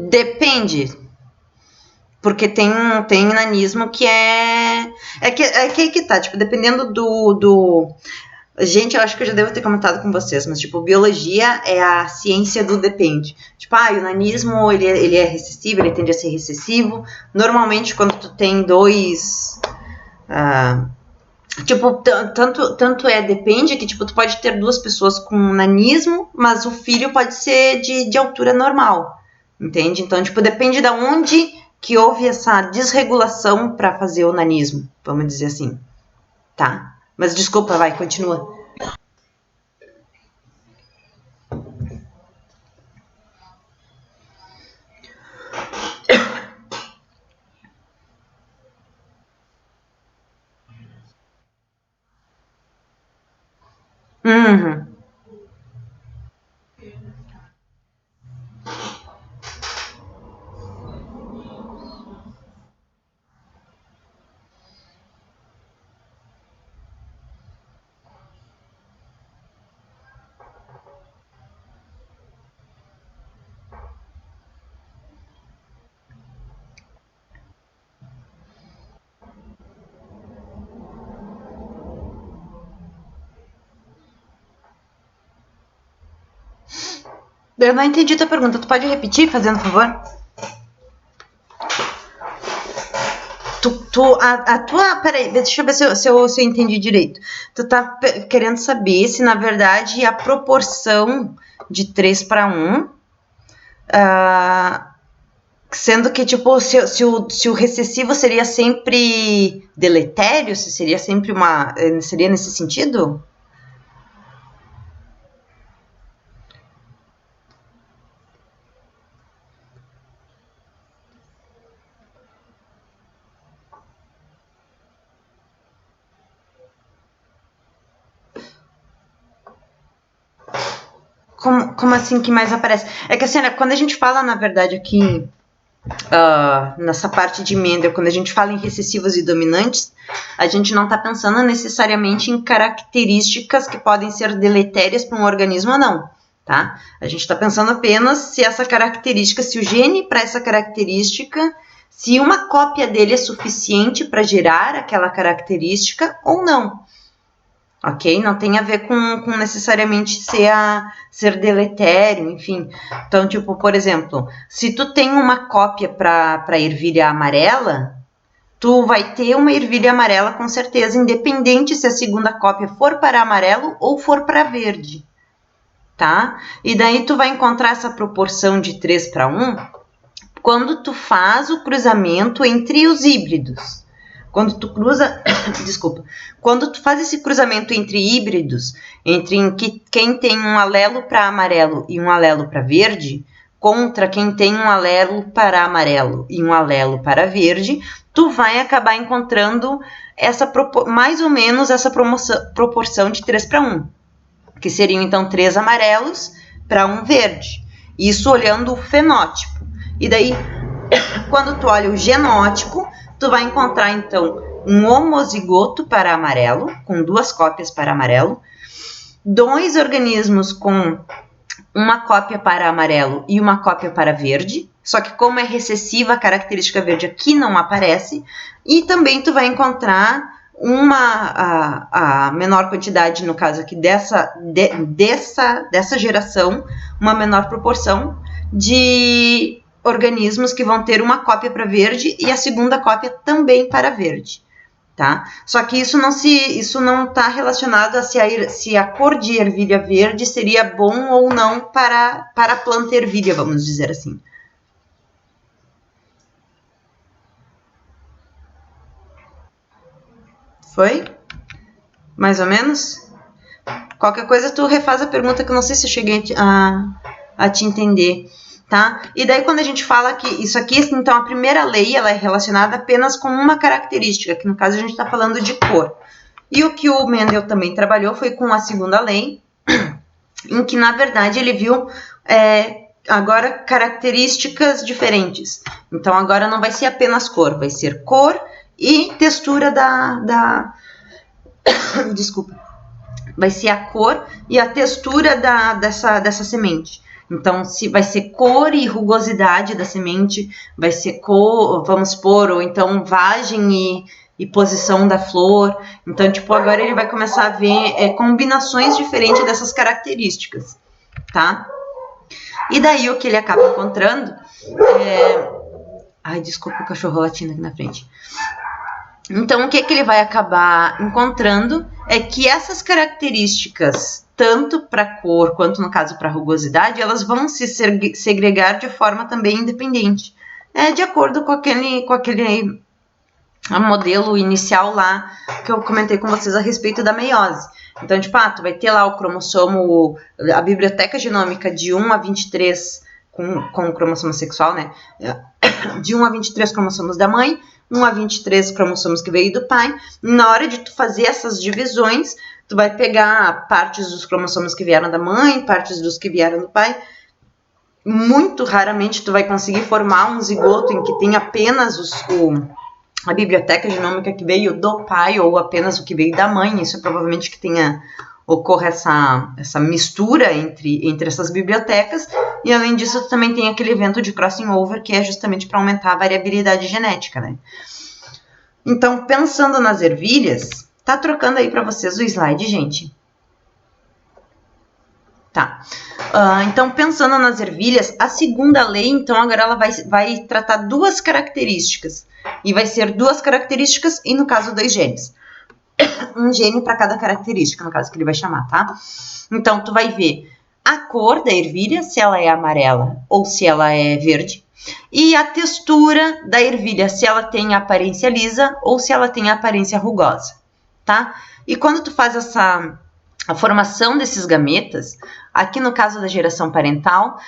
Depende. Porque tem nanismo que que tá, tipo, dependendo do... Gente, eu acho que eu já devo ter comentado com vocês, mas, tipo, biologia é a ciência do depende. Tipo, o nanismo, ele é recessivo, ele tende a ser recessivo. Normalmente, quando tu tem dois... tipo, tanto depende que, tipo, tu pode ter duas pessoas com nanismo, mas o filho pode ser de altura normal, entende? Então, tipo, depende de onde que houve essa desregulação para fazer o nanismo, vamos dizer assim, tá? Mas desculpa, vai, continua. Eu não entendi tua pergunta. Tu pode repetir, fazendo favor? Peraí, deixa eu ver se eu entendi direito. Tu tá querendo saber se, na verdade, a proporção de 3:1, sendo que, tipo, se o recessivo seria sempre deletério, se seria sempre seria nesse sentido? Como assim que mais aparece? É que assim, quando a gente fala, na verdade, aqui nessa parte de Mendel, quando a gente fala em recessivos e dominantes, a gente não está pensando necessariamente em características que podem ser deletérias para um organismo ou não, tá? A gente está pensando apenas se essa característica, se o gene para essa característica, se uma cópia dele é suficiente para gerar aquela característica ou não. Ok? Não tem a ver com necessariamente ser deletério, enfim. Então, tipo, por exemplo, se tu tem uma cópia para ervilha amarela, tu vai ter uma ervilha amarela com certeza, independente se a segunda cópia for para amarelo ou for para verde, tá? E daí tu vai encontrar essa proporção de 3:1 quando tu faz o cruzamento entre os híbridos. Quando tu quando tu faz esse cruzamento entre híbridos, entre quem tem um alelo para amarelo e um alelo para verde, contra quem tem um alelo para amarelo e um alelo para verde, tu vai acabar encontrando mais ou menos essa proporção de 3:1. que seriam então 3 amarelos para 1 verde. Isso olhando o fenótipo. E daí, quando tu olha o genótipo, tu vai encontrar então um homozigoto para amarelo, com 2 cópias para amarelo, 2 organismos com uma cópia para amarelo e uma cópia para verde, só que como é recessiva, a característica verde aqui não aparece, e também tu vai encontrar a menor quantidade, no caso aqui dessa geração, uma menor proporção de organismos que vão ter uma cópia para verde e a segunda cópia também para verde, tá? Só que isso não está relacionado a se a cor de ervilha verde seria bom ou não para a planta ervilha, vamos dizer assim. Foi? Mais ou menos? Qualquer coisa tu refaz a pergunta que eu não sei se eu cheguei a te entender, tá? E daí quando a gente fala que isso aqui, então a primeira lei, ela é relacionada apenas com uma característica, que no caso a gente está falando de cor. E o que o Mendel também trabalhou foi com a segunda lei, em que na verdade ele viu agora características diferentes. Então agora não vai ser apenas cor, vai ser cor e textura desculpa. Vai ser a cor e a textura dessa semente. Então, se vai ser cor e rugosidade da semente, vai ser cor, vamos supor, ou então vagem e posição da flor. Então, tipo, agora ele vai começar a ver combinações diferentes dessas características, tá? E daí o que ele acaba encontrando Ai, desculpa o cachorro latindo aqui na frente. Então, o que ele vai acabar encontrando é que essas características, tanto para cor quanto, no caso, para rugosidade, elas vão se segregar de forma também independente. De acordo com aquele modelo inicial lá que eu comentei com vocês a respeito da meiose. Então, tipo, tu vai ter lá o cromossomo, a biblioteca genômica de 1 a 23 com o cromossomo sexual, né? De 1 a 23 cromossomos da mãe, 1 a 23 cromossomos que veio do pai. Na hora de tu fazer essas divisões, tu vai pegar partes dos cromossomos que vieram da mãe, partes dos que vieram do pai. Muito raramente tu vai conseguir formar um zigoto em que tem apenas a biblioteca genômica que veio do pai ou apenas o que veio da mãe. Isso é provavelmente que ocorre essa mistura entre essas bibliotecas. E além disso, tu também tem aquele evento de crossing over, que é justamente para aumentar a variabilidade genética, né? Então, pensando nas ervilhas, tá trocando aí para vocês o slide, gente? Tá. Então, pensando nas ervilhas, a segunda lei, então, agora ela vai tratar 2 características. E vai ser 2 características e, no caso, 2 genes. Um gene para cada característica, no caso, que ele vai chamar, tá? Então, tu vai ver a cor da ervilha, se ela é amarela ou se ela é verde. E a textura da ervilha, se ela tem aparência lisa ou se ela tem aparência rugosa, tá? E quando tu faz a formação desses gametas, aqui no caso da geração parental,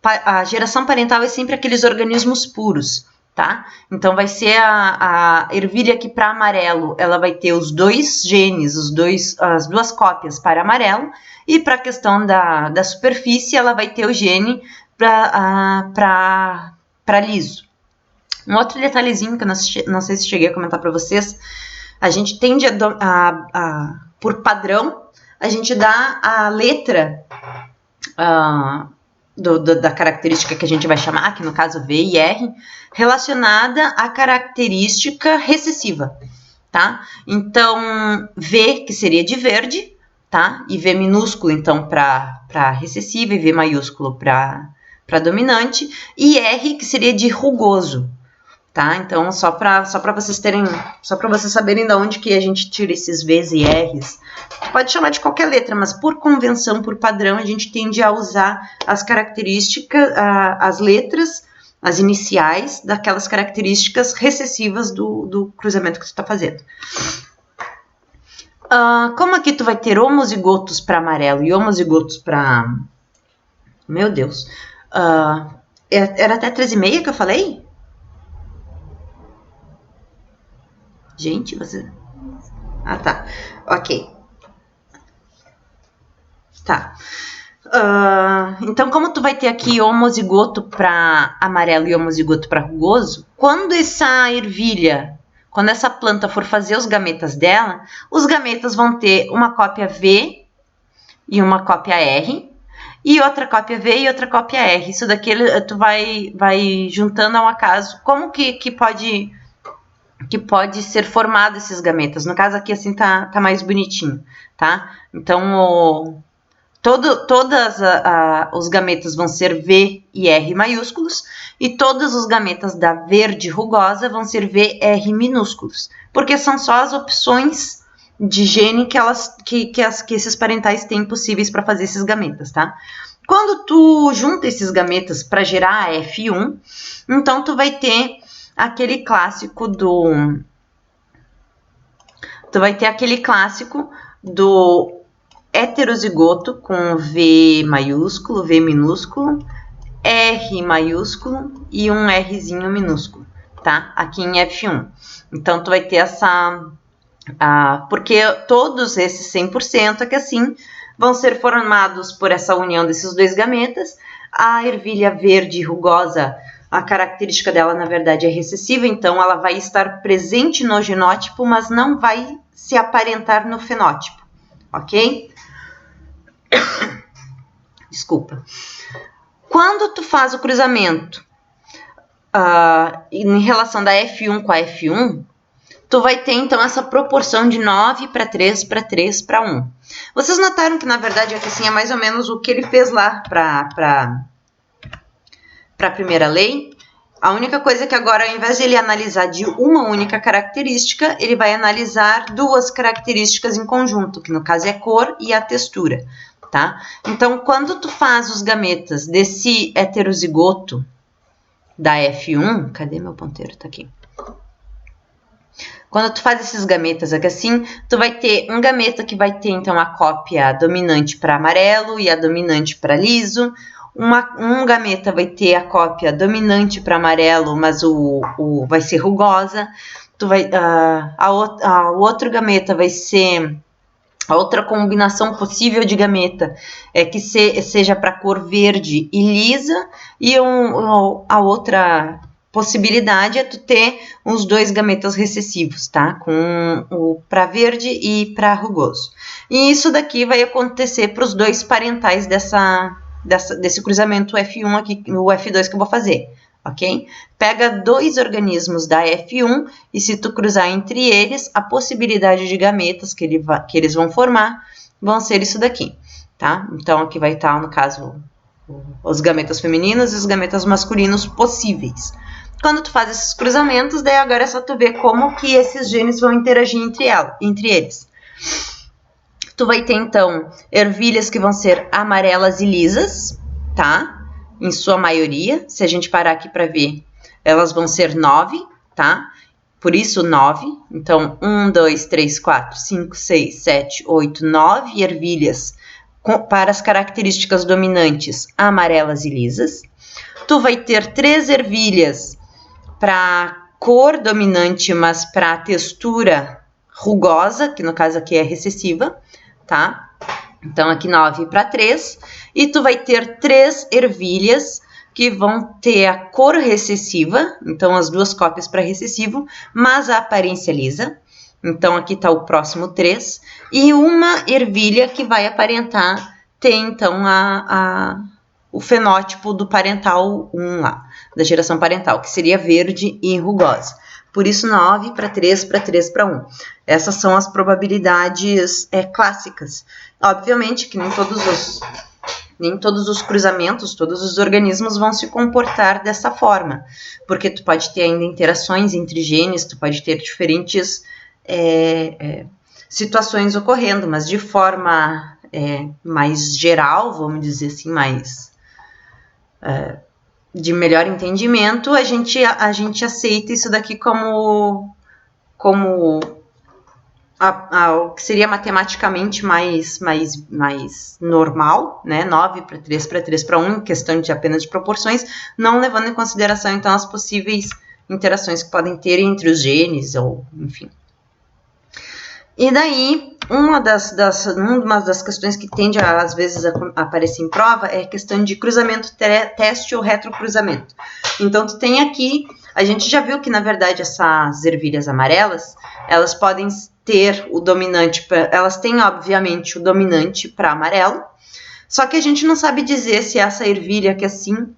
a geração parental é sempre aqueles organismos puros, tá? Então vai ser a ervilha que para amarelo, ela vai ter os 2 genes, as 2 cópias para amarelo, e para a questão da superfície, ela vai ter o gene para liso. Um outro detalhezinho que eu não sei se cheguei a comentar para vocês, a gente tende por padrão, a gente dá a letra da característica que a gente vai chamar, que no caso V e R, relacionada à característica recessiva, tá? Então, V, que seria de verde, tá? E V minúsculo, então, para recessiva, e V maiúsculo para dominante, e R, que seria de rugoso, tá? Então, só para vocês saberem de onde que a gente tira esses V's e R's. Pode chamar de qualquer letra, mas por convenção, por padrão, a gente tende a usar as características, as letras, as iniciais daquelas características recessivas do cruzamento que tu está fazendo. Como aqui tu vai ter homozigotos para amarelo e homozigotos para... Meu Deus. Era até 13,5 que eu falei? Gente, você... tá. Ok. Tá. Então, como tu vai ter aqui homozigoto para amarelo e homozigoto para rugoso, quando essa ervilha, quando essa planta for fazer os gametas dela, os gametas vão ter uma cópia V e uma cópia R, e outra cópia V e outra cópia R. Isso daqui tu vai juntando ao acaso. Como que pode ser formado esses gametas? No caso aqui assim tá mais bonitinho, tá? Então os gametas vão ser V e R maiúsculos, e todos os gametas da verde rugosa vão ser VR minúsculos, porque são só as opções de gene que esses parentais têm possíveis para fazer esses gametas, tá? Quando tu junta esses gametas para gerar a F1, então tu vai ter aquele clássico do heterozigoto com V maiúsculo, V minúsculo, R maiúsculo e um Rzinho minúsculo, tá? Aqui em F1. Então, tu vai ter porque todos esses 100% aqui assim vão ser formados por essa união desses dois gametas. A ervilha verde rugosa, a característica dela, na verdade, é recessiva, então ela vai estar presente no genótipo, mas não vai se aparentar no fenótipo, ok? Desculpa. Quando tu faz o cruzamento em relação da F1 com a F1, tu vai ter, então, essa proporção de 9 para 3 para 3 para 1. Vocês notaram que, na verdade, aqui assim, é mais ou menos o que ele fez lá para a primeira lei. A única coisa é que agora, ao invés de ele analisar de uma única característica, ele vai analisar duas características em conjunto, que no caso é a cor e a textura, tá? Então, quando tu faz os gametas desse heterozigoto da F1, cadê meu ponteiro? Tá aqui. Quando tu faz esses gametas aqui assim, tu vai ter um gameta que vai ter, então, a cópia dominante para amarelo e a dominante para liso. Um gameta vai ter a cópia dominante para amarelo, mas vai ser rugosa. O outro gameta vai ser... A outra combinação possível de gameta é que seja para cor verde e lisa. E a outra possibilidade é tu ter os dois gametas recessivos, tá? Com o para verde e para rugoso. E isso daqui vai acontecer para os dois parentais desse cruzamento F1 aqui, o F2 que eu vou fazer, ok? Pega dois organismos da F1 e se tu cruzar entre eles, a possibilidade de gametas que eles vão formar vão ser isso daqui, tá? Então, aqui vai estar, no caso, os gametas femininos e os gametas masculinos possíveis. Quando tu faz esses cruzamentos, daí agora é só tu ver como que esses genes vão interagir entre eles. Tu vai ter, então, ervilhas que vão ser amarelas e lisas, tá? Em sua maioria, se a gente parar aqui para ver, elas vão ser 9, tá? Por isso, 9. Então, 1, 2, 3, 4, 5, 6, 7, 8, 9 ervilhas para as características dominantes amarelas e lisas. Tu vai ter 3 ervilhas para cor dominante, mas para textura rugosa, que no caso aqui é recessiva, tá? Então, aqui 9 para 3. E tu vai ter 3 ervilhas que vão ter a cor recessiva, então as duas cópias para recessivo, mas a aparência lisa. Então, aqui está o próximo 3. E uma ervilha que vai aparentar ter, então, o fenótipo do parental 1 lá, da geração parental, que seria verde e rugosa. Por isso, 9 para 3 para 3 para 1. Essas são as probabilidades clássicas. Obviamente que nem todos os cruzamentos, todos os organismos vão se comportar dessa forma, porque tu pode ter ainda interações entre genes, tu pode ter diferentes situações ocorrendo, mas de forma mais geral, vamos dizer assim, mais de melhor entendimento, a gente aceita isso daqui como o que seria matematicamente mais normal, né? 9 para 3 para 3 para 1, questão de apenas de proporções, não levando em consideração, então, as possíveis interações que podem ter entre os genes, ou enfim. E daí, uma das questões que tende às vezes a aparecer em prova é a questão de cruzamento teste ou retrocruzamento. Então, tu tem aqui, a gente já viu que, na verdade, essas ervilhas amarelas, elas podem ter o dominante, elas têm, obviamente, o dominante para amarelo, só que a gente não sabe dizer se essa ervilha aqui assim,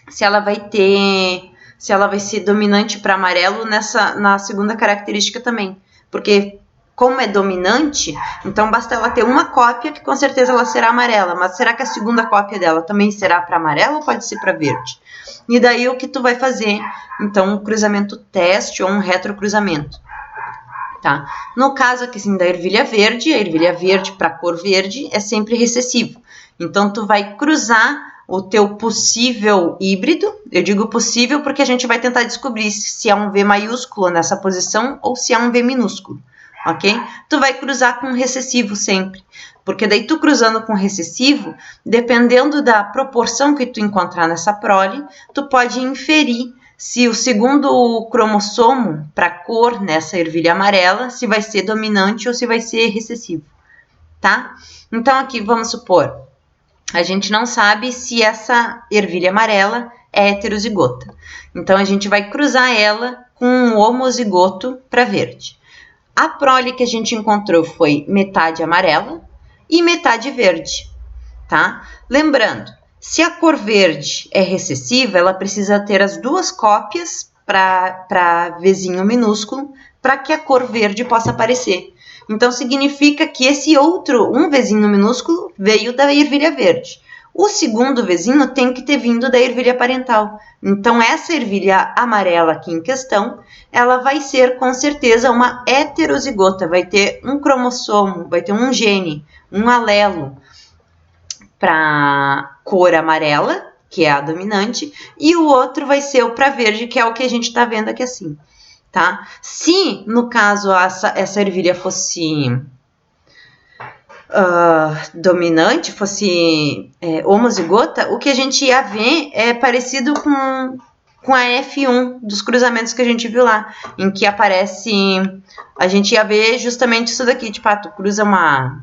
se ela vai ser dominante para amarelo na segunda característica também, porque como é dominante, então basta ela ter uma cópia que com certeza ela será amarela, mas será que a segunda cópia dela também será para amarelo ou pode ser para verde? E daí o que tu vai fazer? Então um cruzamento teste ou um retrocruzamento. Tá? No caso aqui assim, da ervilha verde para cor verde é sempre recessivo. Então tu vai cruzar o teu possível híbrido, eu digo possível porque a gente vai tentar descobrir se é um V maiúsculo nessa posição ou se é um V minúsculo, ok? Tu vai cruzar com recessivo sempre, porque daí tu cruzando com recessivo, dependendo da proporção que tu encontrar nessa prole, tu pode inferir se o segundo cromossomo para cor nessa ervilha amarela, se vai ser dominante ou se vai ser recessivo, tá? Então aqui vamos supor, a gente não sabe se essa ervilha amarela é heterozigota. Então, a gente vai cruzar ela com um homozigoto para verde. A prole que a gente encontrou foi metade amarela e metade verde, tá? Lembrando, se a cor verde é recessiva, ela precisa ter as duas cópias para Vzinho minúsculo para que a cor verde possa aparecer. Então, significa que esse outro, um Vzinho minúsculo, veio da ervilha verde. O segundo Vzinho tem que ter vindo da ervilha parental. Então, essa ervilha amarela aqui em questão, ela vai ser, com certeza, uma heterozigota. Vai ter um cromossomo, vai ter um gene, um alelo para cor amarela, que é a dominante, e o outro vai ser o para verde, que é o que a gente está vendo aqui assim. Tá? Se, no caso, essa ervilha fosse dominante, fosse homozigota, o que a gente ia ver é parecido com a F1 dos cruzamentos que a gente viu lá, em que aparece, a gente ia ver justamente isso daqui, tipo, tu cruza uma,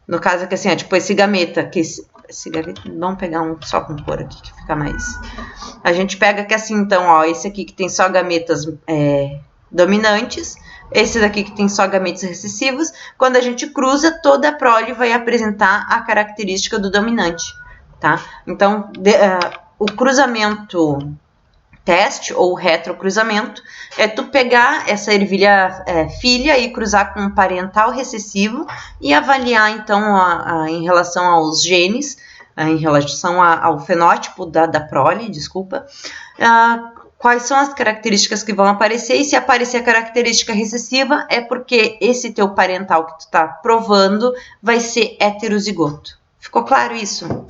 no caso aqui assim, tipo esse gameta, que esse gameta, vamos pegar um só com cor aqui, que fica mais, a gente pega que assim, então, ó, esse aqui que tem só gametas dominantes, esse daqui que tem só gametas recessivos, quando a gente cruza, toda a prole vai apresentar a característica do dominante, tá? Então, o cruzamento teste ou retrocruzamento é tu pegar essa ervilha filha e cruzar com um parental recessivo e avaliar, então, em relação aos genes, em relação ao fenótipo da prole, desculpa, quais são as características que vão aparecer, e se aparecer a característica recessiva é porque esse teu parental que tu tá provando vai ser heterozigoto. Ficou claro isso?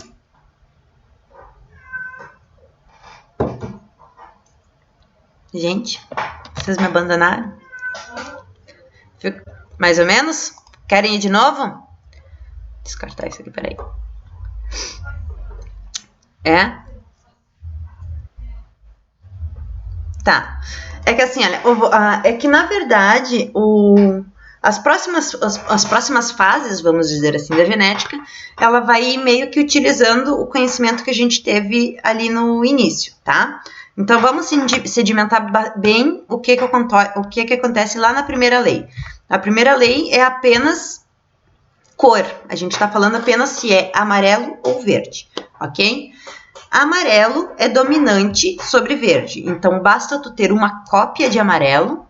Gente, vocês me abandonaram? Mais ou menos? Querem ir de novo? Descartar isso aqui, peraí. Tá. É que assim, olha, é que na verdade as próximas fases, vamos dizer assim, da genética, ela vai meio que utilizando o conhecimento que a gente teve ali no início, tá? Então, vamos sedimentar bem o que acontece lá na primeira lei. A primeira lei é apenas cor. A gente está falando apenas se é amarelo ou verde, ok? Amarelo é dominante sobre verde. Então, basta tu ter uma cópia de amarelo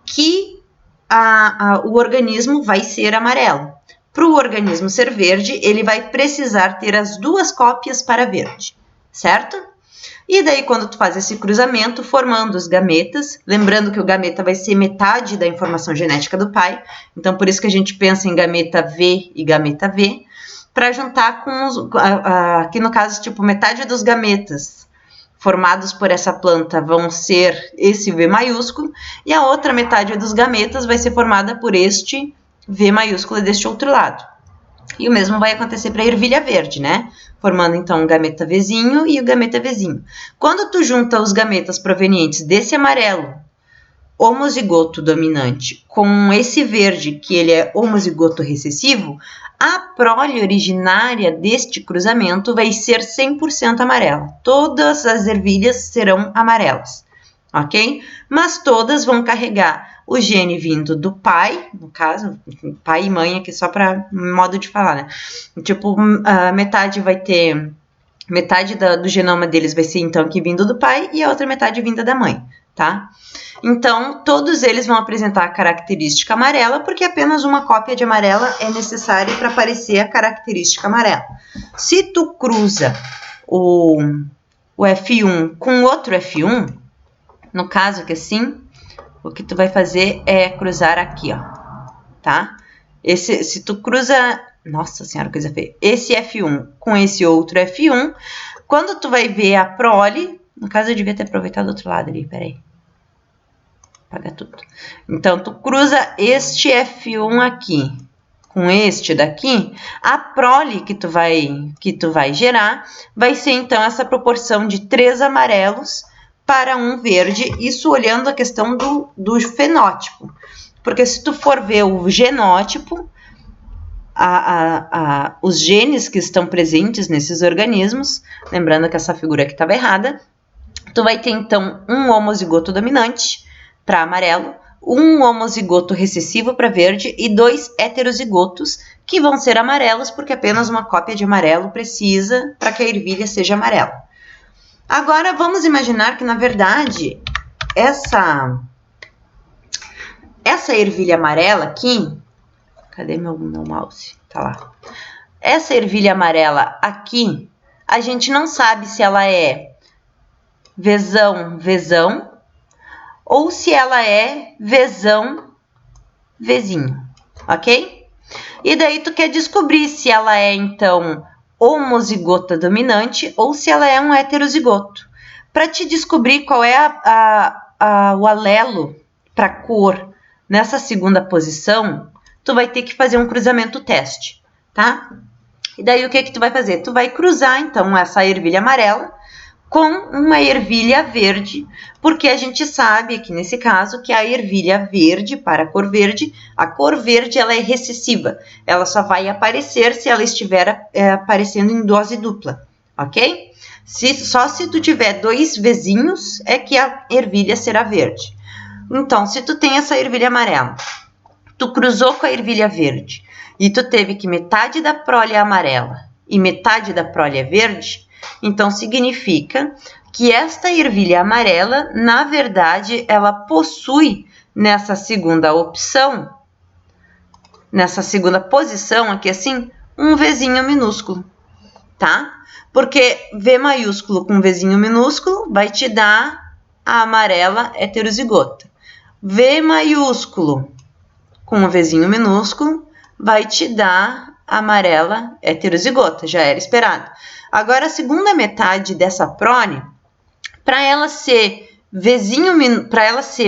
que o organismo vai ser amarelo. Para o organismo ser verde, ele vai precisar ter as duas cópias para verde, certo? E daí, quando tu faz esse cruzamento, formando os gametas, lembrando que o gameta vai ser metade da informação genética do pai, então por isso que a gente pensa em gameta V e gameta V, para juntar com aqui no caso, tipo, metade dos gametas formados por essa planta vão ser esse V maiúsculo, e a outra metade dos gametas vai ser formada por este V maiúsculo deste outro lado. E o mesmo vai acontecer para a ervilha verde, né? Formando, então, o gameta Vzinho e o gameta Vzinho. Quando tu junta os gametas provenientes desse amarelo homozigoto dominante com esse verde, que ele é homozigoto recessivo, a prole originária deste cruzamento vai ser 100% amarela. Todas as ervilhas serão amarelas, ok? Mas todas vão carregar o gene vindo do pai, no caso, pai e mãe aqui só para modo de falar, né? Tipo, a metade vai ter, metade do genoma deles vai ser então aqui vindo do pai e a outra metade vinda da mãe, tá? Então, todos eles vão apresentar a característica amarela, porque apenas uma cópia de amarela é necessária para aparecer a característica amarela. Se tu cruza o F1 com outro F1, no caso que assim, o que tu vai fazer é cruzar aqui, ó, tá? Se tu cruza, nossa senhora, coisa feia, esse F1 com esse outro F1, quando tu vai ver a prole, no caso eu devia ter aproveitado do outro lado ali, peraí. Apaga tudo. Então, tu cruza este F1 aqui com este daqui, a prole que tu vai gerar vai ser, então, essa proporção de 3 amarelos para 1 verde, isso olhando a questão do fenótipo. Porque se tu for ver o genótipo, os genes que estão presentes nesses organismos, lembrando que essa figura aqui estava errada, tu vai ter, então, um homozigoto dominante para amarelo, um homozigoto recessivo para verde e 2 heterozigotos que vão ser amarelos porque apenas uma cópia de amarelo precisa para que a ervilha seja amarela. Agora vamos imaginar que na verdade essa ervilha amarela aqui, cadê meu mouse? Tá lá. Essa ervilha amarela aqui, a gente não sabe se ela é Vzão, ou se ela é Vzão, Vzinho, ok? E daí tu quer descobrir se ela é, então, homozigota dominante ou se ela é um heterozigoto. Para te descobrir qual é o alelo para cor nessa segunda posição, tu vai ter que fazer um cruzamento teste, tá? E daí o que tu vai fazer? Tu vai cruzar, então, essa ervilha amarela com uma ervilha verde, porque a gente sabe aqui nesse caso que a ervilha verde para a cor verde ela é recessiva, ela só vai aparecer se ela estiver aparecendo em dose dupla, ok? Só se tu tiver 2 Vzinhos é que a ervilha será verde. Então, se tu tem essa ervilha amarela, tu cruzou com a ervilha verde e tu teve que metade da prole é amarela e metade da prole é verde, então significa que esta ervilha amarela, na verdade, ela possui nessa segunda opção, nessa segunda posição aqui assim, um Vzinho minúsculo, tá? Porque V maiúsculo com Vzinho minúsculo vai te dar a amarela heterozigota. V maiúsculo com o Vzinho minúsculo vai te dar a amarela heterozigota, já era esperado. Agora, a segunda metade dessa prole, para ela ser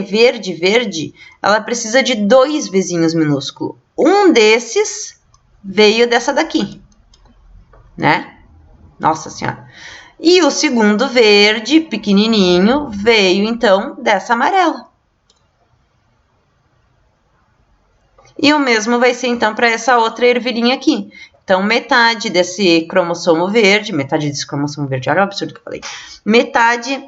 verde, ela precisa de 2 Vzinhos minúsculos. Um desses veio dessa daqui, né? Nossa Senhora. E o segundo verde, pequenininho, veio, então, dessa amarela. E o mesmo vai ser, então, para essa outra ervilhinha aqui. Então, metade desse cromossomo verde, olha o absurdo que eu falei. Metade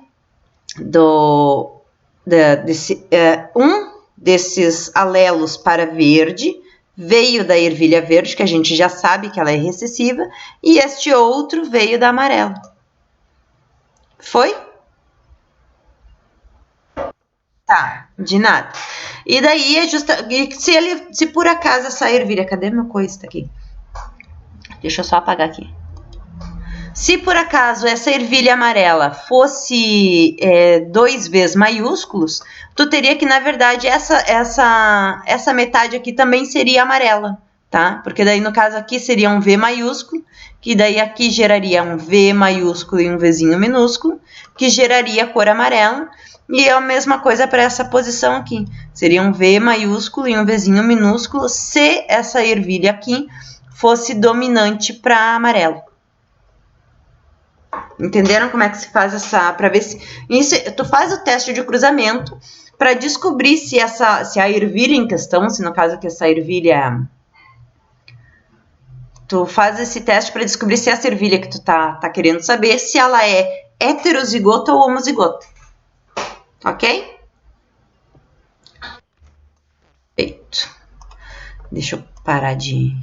desses alelos para verde veio da ervilha verde, que a gente já sabe que ela é recessiva, e este outro veio da amarela. Foi? Tá, de nada. E daí, se por acaso essa ervilha... Cadê meu coisa? Tá aqui. Deixa eu só apagar aqui. Se por acaso essa ervilha amarela fosse 2 Vs maiúsculos, tu teria que, na verdade, essa metade aqui também seria amarela, tá? Porque daí, no caso aqui, seria um V maiúsculo, que daí aqui geraria um V maiúsculo e um Vzinho minúsculo, que geraria a cor amarela. E é a mesma coisa para essa posição aqui. Seria um V maiúsculo e um Vzinho minúsculo se essa ervilha aqui fosse dominante para amarelo. Entenderam como é que se faz essa... Para ver se... tu faz o teste de cruzamento para descobrir se a ervilha em questão, se no caso que essa ervilha... Tu faz esse teste para descobrir se essa ervilha que tu tá querendo saber, se ela é heterozigota ou homozigota. Ok? Feito. Deixa eu parar de...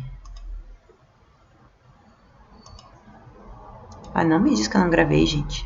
Ah, não me diz que eu não gravei, gente.